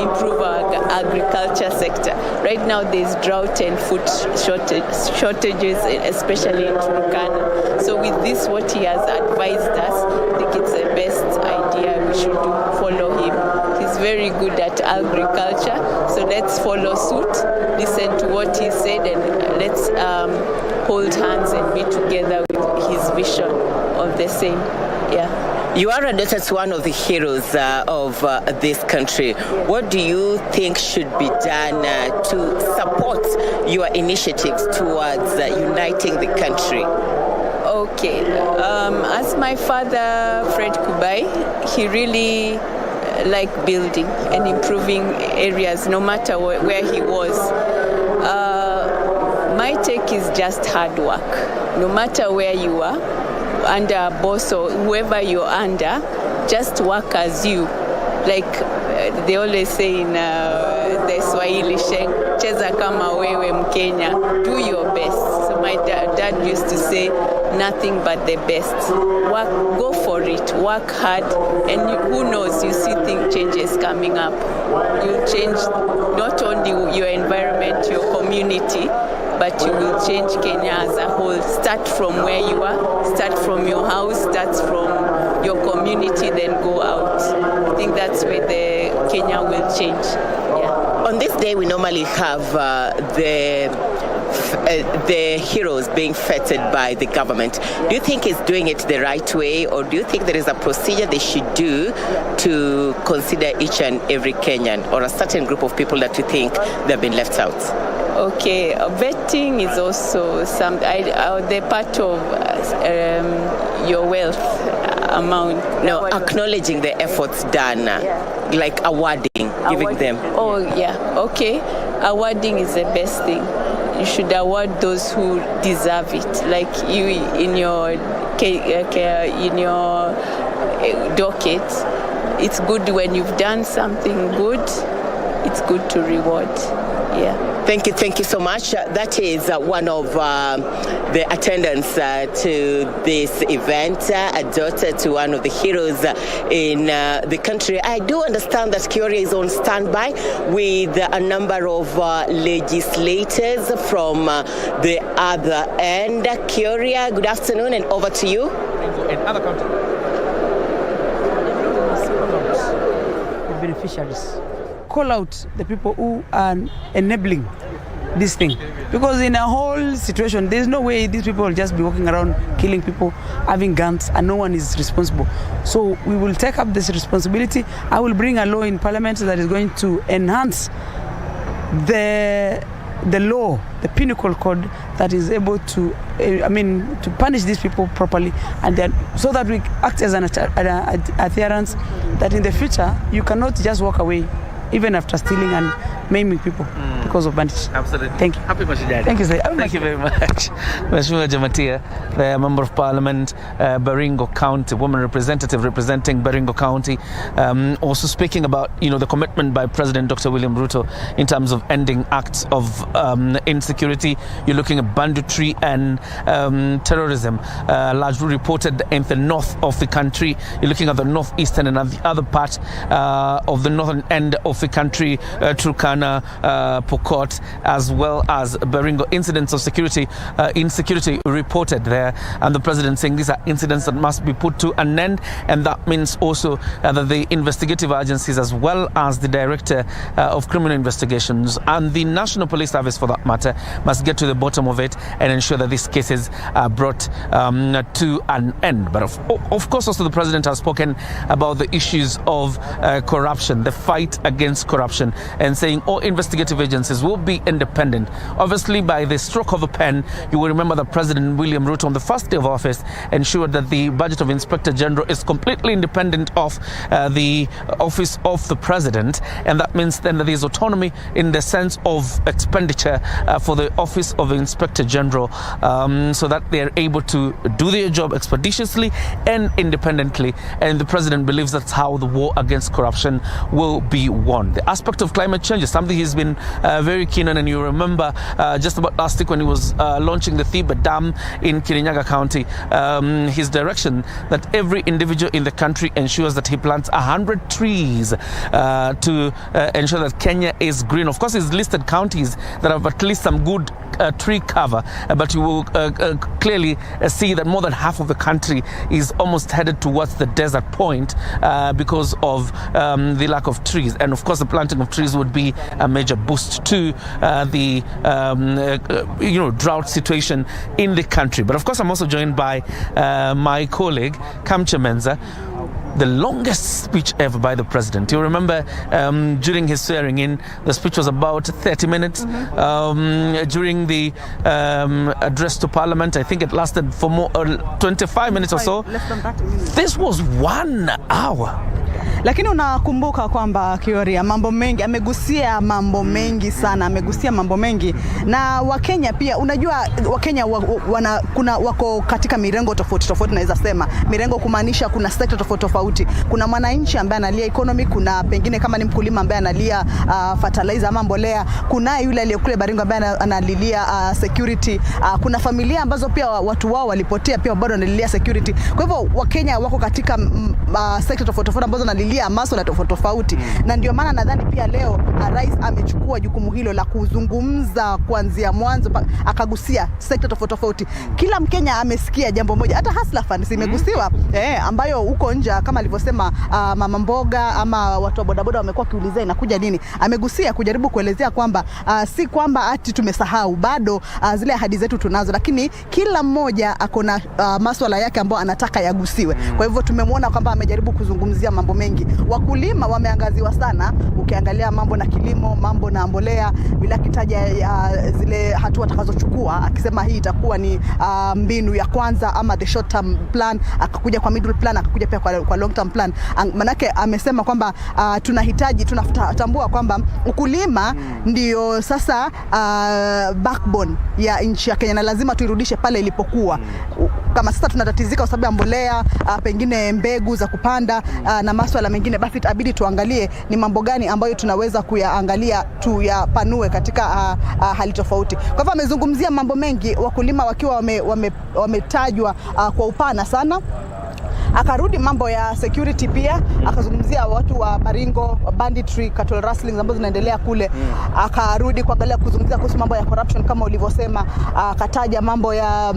improve our agriculture sector. Right now there's drought and food shortages, especially in Turkana. So with this, what he has advised us, I think it's the best idea. We should follow him. He's very good at agriculture. So let's follow suit, listen to what he said, and let's hold hands and be together with his vision of the same. Yeah. You are a daughter to one of the heroes of this country. What do you think should be done to support your initiatives towards uniting the country? Okay. As my father, Fred Kubai, he really liked building and improving areas, no matter where he was. My take is just hard work. No matter where you are, under a boss or whoever you're under, just work as you. Like they always say in the Swahili, cheza kama wewe Mkenya, do your best. So my dad used to say, nothing but the best. Work, go for it, work hard, and who knows, you see changes coming up. You'll change not only your environment, your community, but you will change Kenya as a whole. Start from where you are, start from your house, start from your community, then go out. I think that's where the Kenya will change. Yeah. On this day, we normally have the heroes being feted by the government. Do you think it's doing it the right way, or do you think there is a procedure they should do to consider each and every Kenyan, or a certain group of people that you think they've been left out? Okay, vetting is also the part of your wealth amount. No, acknowledging the efforts done, like awarding, giving them. Oh yeah, okay. Awarding is the best thing. You should award those who deserve it. Like you in your docket, it's good when you've done something good. It's good to reward. Yeah. Thank you so much. That is one of the attendants to this event, a daughter to one of the heroes in the country. I do understand that Kioria is on standby with a number of legislators from the other end. Kioria, good afternoon, and over to you. Another country. The beneficiaries. Call out the people who are enabling this thing. Because in a whole situation, there's no way these people will just be walking around killing people, having guns, and no one is responsible. So we will take up this responsibility. I will bring a law in Parliament that is going to enhance the law, the penal code that is able to, to punish these people properly, and then so that we act as an adherence that in the future you cannot just walk away, even after stealing and maiming people because of bandits. Absolutely. Thank you. Happy Mashujaa. Thank you, sir. Thank you very much. Mashujaa Jamatia, the Member of Parliament, Baringo County, woman representative representing Baringo County, also speaking about, the commitment by President Dr. William Ruto in terms of ending acts of insecurity. You're looking at banditry and terrorism, largely reported in the north of the country. You're looking at the northeastern and the other part of the northern end of the country, Turkana, Pokot, as well as Baringo. Incidents of insecurity reported there, and the president saying these are incidents that must be put to an end, and that means also that the investigative agencies, as well as the director of criminal investigations and the National Police Service for that matter, must get to the bottom of it and ensure that these cases are brought to an end. But of course also the president has spoken about the issues of corruption, the fight against corruption, and saying all investigative agencies will be independent. Obviously, by the stroke of a pen, you will remember that President William Ruto, on the first day of office, ensured that the budget of Inspector General is completely independent of the office of the president, and that means then that there is autonomy in the sense of expenditure for the office of Inspector General, so that they are able to do their job expeditiously and independently. And the president believes that's how the war against corruption will be won. The aspect of climate change is something he's been very keen on, and you remember just about last week when he was launching the Thiba Dam in Kirinyaga County, his direction that every individual in the country ensures that he plants 100 trees to ensure that Kenya is green. Of course, he's listed counties that have at least some good tree cover, but you will clearly see that more than half of the country is almost headed towards the desert point because of the lack of trees. And of course, the planting of trees would be a major boost to the drought situation in the country. But of course, I'm also joined by my colleague Kamche Menza. The longest speech ever by the president. You remember during his swearing in, the speech was about 30 minutes. During the address to Parliament, I think it lasted for more 25 minutes or so. Less than 30 minutes. This was 1 hour. Lakini unakumbuka kwamba Kioria mambo mengi amegusia mambo mengi sana, amegusia mambo mengi, na Wakenya pia unajua Wakenya wako katika mirengo tofauti tofauti, naweza sema mirengo kumaanisha kuna sector tofauti tofauti. Kuna mwananchi ambaye analia economy, kuna pengine kama ni mkulima ambaye analia fertilizer ama mbolea, kuna yule aliyekule Baringo ambaye analilia security, kuna familia ambazo pia watu wao walipotea pia bado wanalilia security. Kwa hivyo Wakenya wako katika sector tofauti tofauti ambazo wanalilia masuala tofauti tofauti, na ndio maana nadhani pia leo rais amechukua jukumu hilo la kuzungumza kuanzia mwanzo akagusia sekta tofauti tofauti. Kila Mkenya amesikia jambo moja, hata Hustler Fund imegusiwa ambayo huko nje kama alivyosema mama mboga ama watu wa bodaboda wamekuwa kiulizia inakuja nini. Amegusia kujaribu kuelezea kwamba si kwamba ati tumesahau, bado zile ahadi zetu tunazo, lakini kila mmoja akona masuala yake ambayo anataka yagusiwe. Kwa hivyo tumemwona kwamba amejaribu kuzungumzia mambo mengi. Wakulima wameangaziwa sana, ukiangalia mambo na kilimo, mambo na mbolea, bila kitaja zile hatua atakazochukua, akisema hii itakuwa ni mbinu ya kwanza ama the short term plan, akakuja kwa middle plan, akakuja pia kwa long term plan. Manake amesema kwamba tunatambua kwamba ukulima ndio sasa backbone ya nchi ya Kenya, na lazima tuirudishe pale ilipokuwa. Kama sasa tunatatizika kwa sababu ya mbolea, pengine mbegu za kupanda na masuala mengine, basi itabidi tuangalie ni mambo gani ambayo tunaweza kuyaangalia tuyapanue katika hali tofauti. Kwa hivyo amezungumzia mambo mengi, wakulima wakiwa wametajwa kwa upana sana. Akarudi mambo ya security pia, akazungumzia watu wa Baringo, banditry, cattle rustling ambazo zinaendelea kule. Akarudi kuangalia kuzungumzia kuhusu mambo ya corruption kama ulivyosema, akataja mambo ya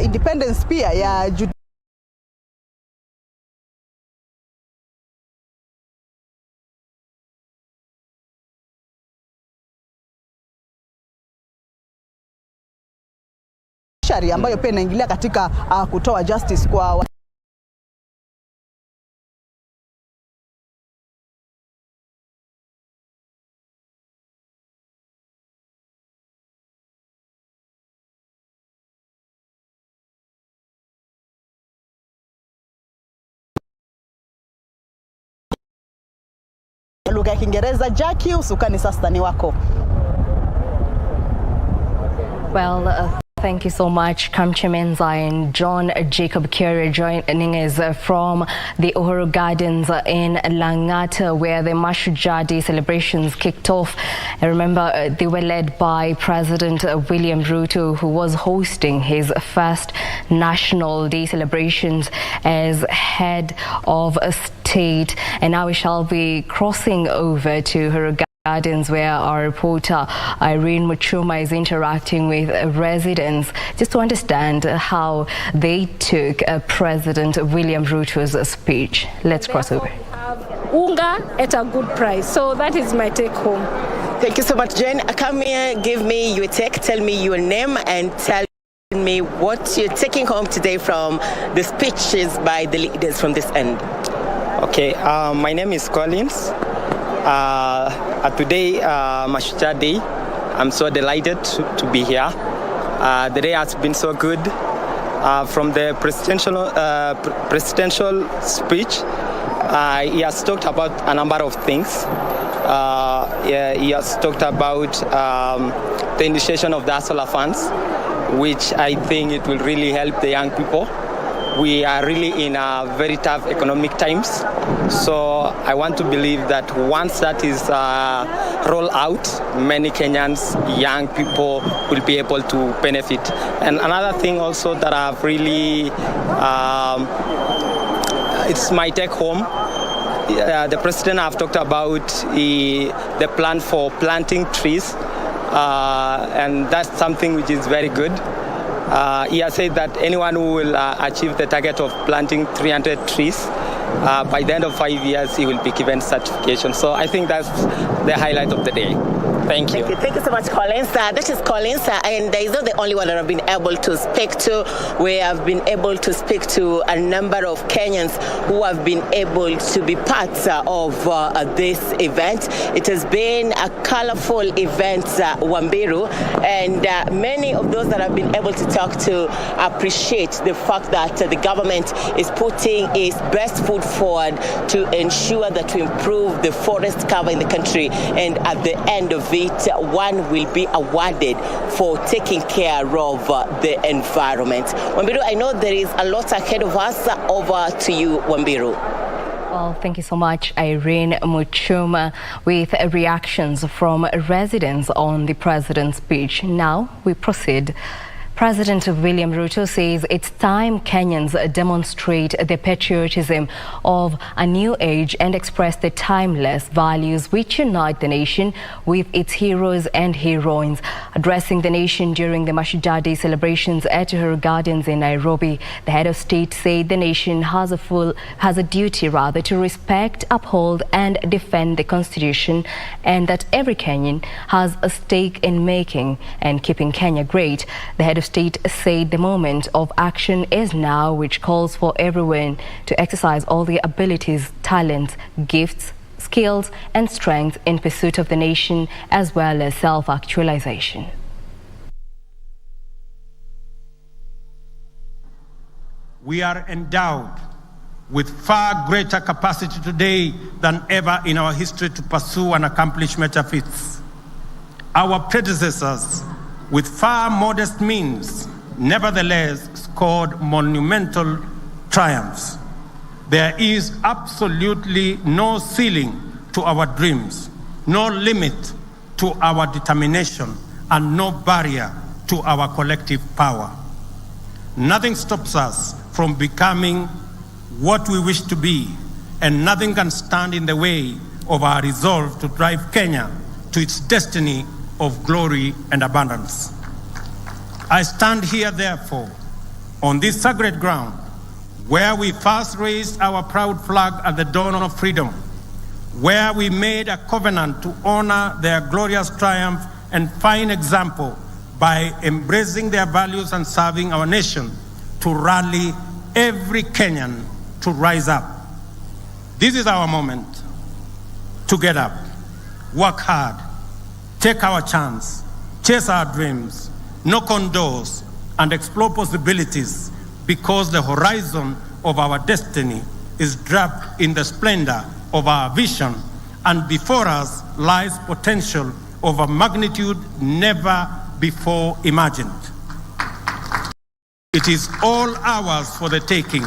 independence pia ya judiciary ambayo pia inaingilia katika kutoa justice kwa lugha ya Kiingereza. Jackie, usukani sasa ni wako. Well, thank you so much, Kamche Menza and John Jacob Curie joining us from the Uhuru Gardens in Langata, where the Mashujaa Day celebrations kicked off. I remember they were led by President William Ruto, who was hosting his first National Day celebrations as head of state. And now we shall be crossing over to Uhuru Gardens, where our reporter Irene Mashujaa is interacting with residents just to understand how they took President William Ruto's speech. Let's cross over. Unga at a good price. So that is my take home. Thank you so much, Jen. Come here, give me your take, tell me your name, and tell me what you're taking home today from the speeches by the leaders from this end. Okay, my name is Collins. Today, Mashujaa Day, I'm so delighted to be here. The day has been so good. From the presidential speech, he has talked about a number of things. He has talked about the initiation of the Hustler funds, which I think it will really help the young people. We are really in a very tough economic times. So I want to believe that once that is rolled out, many Kenyans, young people will be able to benefit. And another thing also that I've really, it's my take home. The president have talked about the plan for planting trees. And that's something which is very good. He has said that anyone who will achieve the target of planting 300 trees, by the end of 5 years, he will be given certification. So I think that's the highlight of the day. Thank you. Thank you so much, Collins. This is Collins, and he's not the only one that I've been able to speak to. We have been able to speak to a number of Kenyans who have been able to be part of this event. It has been a colorful event, Wambiru, and many of those that I've been able to talk to appreciate the fact that the government is putting its best foot forward to ensure that we improve the forest cover in the country, and at the end of it, one will be awarded for taking care of the environment. Wambiru, I know there is a lot ahead of us. Over to you, Wambiru. Well, thank you so much, Irene Mashujaa, with reactions from residents on the president's speech. Now we proceed. President William Ruto says it's time Kenyans demonstrate the patriotism of a new age and express the timeless values which unite the nation with its heroes and heroines. Addressing the nation during the Mashujaa Day celebrations at Uhuru Gardens in Nairobi, the head of state said the nation has a duty to respect, uphold and defend the Constitution, and that every Kenyan has a stake in making and keeping Kenya great. The head of state said the moment of action is now, which calls for everyone to exercise all their abilities, talents, gifts, skills and strength in pursuit of the nation as well as self-actualization. We are endowed with far greater capacity today than ever in our history to pursue and accomplish major feats. Our predecessors, with far modest means, nevertheless scored monumental triumphs. There is absolutely no ceiling to our dreams, no limit to our determination, and no barrier to our collective power. Nothing stops us from becoming what we wish to be, and nothing can stand in the way of our resolve to drive Kenya to its destiny of glory and abundance. I stand here, therefore, on this sacred ground, where we first raised our proud flag at the dawn of freedom, where we made a covenant to honor their glorious triumph and fine example by embracing their values and serving our nation, to rally every Kenyan to rise up. This is our moment to get up, work hard, take our chance, chase our dreams, knock on doors, and explore possibilities, because the horizon of our destiny is draped in the splendor of our vision, and before us lies potential of a magnitude never before imagined. It is all ours for the taking,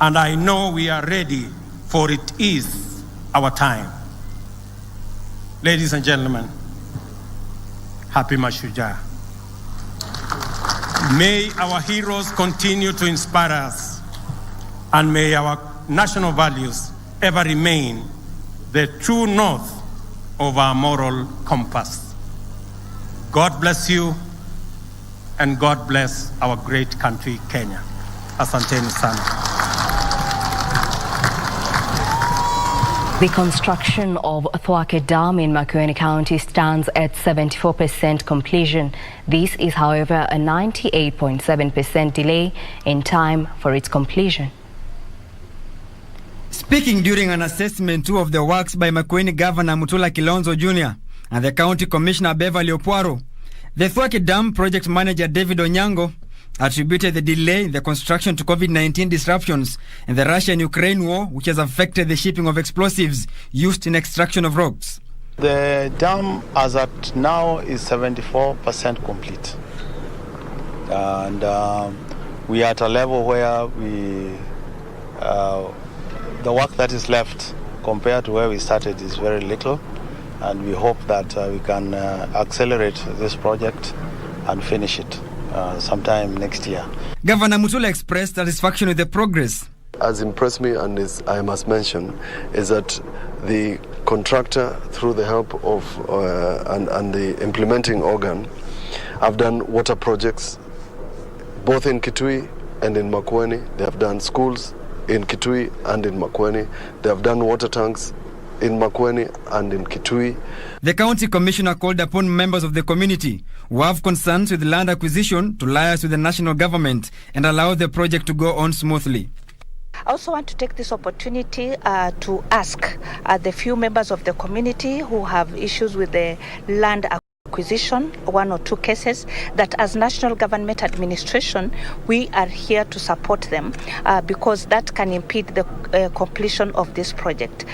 and I know we are ready, for it is our time. Ladies and gentlemen, happy Mashujaa. May our heroes continue to inspire us, and may our national values ever remain the true north of our moral compass. God bless you, and God bless our great country, Kenya. Asanteni sana. The construction of Thwake Dam in Makueni County stands at 74% completion. This is, however, a 98.7% delay in time for its completion. Speaking during an assessment tour of the works by Makueni Governor Mutula Kilonzo Jr. and the County Commissioner Beverly Opuaro, the Thwake Dam project manager David Onyango attributed the delay in the construction to COVID-19 disruptions in the Russia-Ukraine war, which has affected the shipping of explosives used in extraction of rocks. The dam, as at now, is 74% complete. And we are at a level where the work that is left compared to where we started is very little. And we hope that we can accelerate this project and finish it sometime next year. Governor Mutula expressed satisfaction with the progress. As impressed me, and I must mention, is that the contractor, through the help of and the implementing organ, have done water projects both in Kitui and in Makueni. They have done schools in Kitui and in Makueni. They have done water tanks in Makueni and in Kitui. The county commissioner called upon members of the community who have concerns with land acquisition to liaise with the national government and allow the project to go on smoothly. I also want to take this opportunity to ask the few members of the community who have issues with the land acquisition, one or two cases, that as national government administration, we are here to support them because that can impede the completion of this project.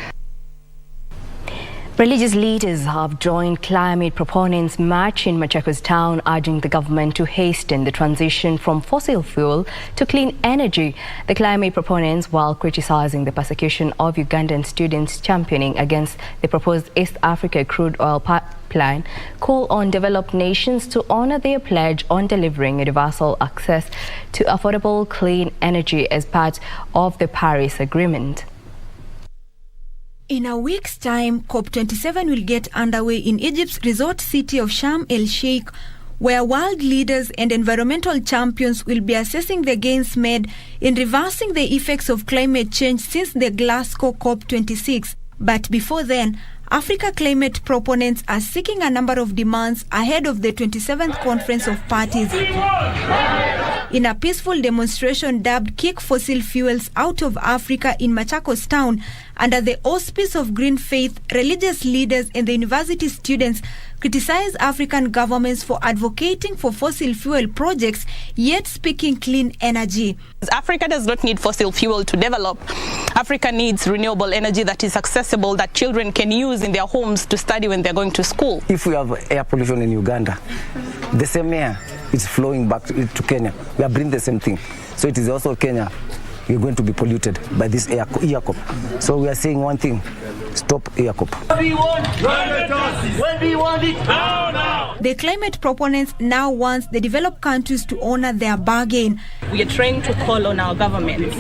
Religious leaders have joined climate proponents march in Machakos town, urging the government to hasten the transition from fossil fuel to clean energy. The climate proponents, while criticizing the persecution of Ugandan students championing against the proposed East Africa crude oil pipeline, call on developed nations to honor their pledge on delivering universal access to affordable clean energy as part of the Paris Agreement. In a week's time, COP27 will get underway in Egypt's resort city of Sharm el-Sheikh, where world leaders and environmental champions will be assessing the gains made in reversing the effects of climate change since the Glasgow COP26. But before then, Africa climate proponents are seeking a number of demands ahead of the 27th Conference of Parties. In a peaceful demonstration dubbed Kick Fossil Fuels Out of Africa in Machakos town, under the auspice of Green Faith, religious leaders and the university students criticize African governments for advocating for fossil fuel projects, yet speaking clean energy. Africa does not need fossil fuel to develop. Africa needs renewable energy that is accessible, that children can use in their homes to study when they're going to school. If we have air pollution in Uganda, the same air is flowing back to Kenya. We are bringing the same thing. So it is also Kenya. You're going to be polluted by this air COP. So we are saying one thing: stop air COP. The climate proponents now want the developed countries to honor their bargain. We are trying to call on our governments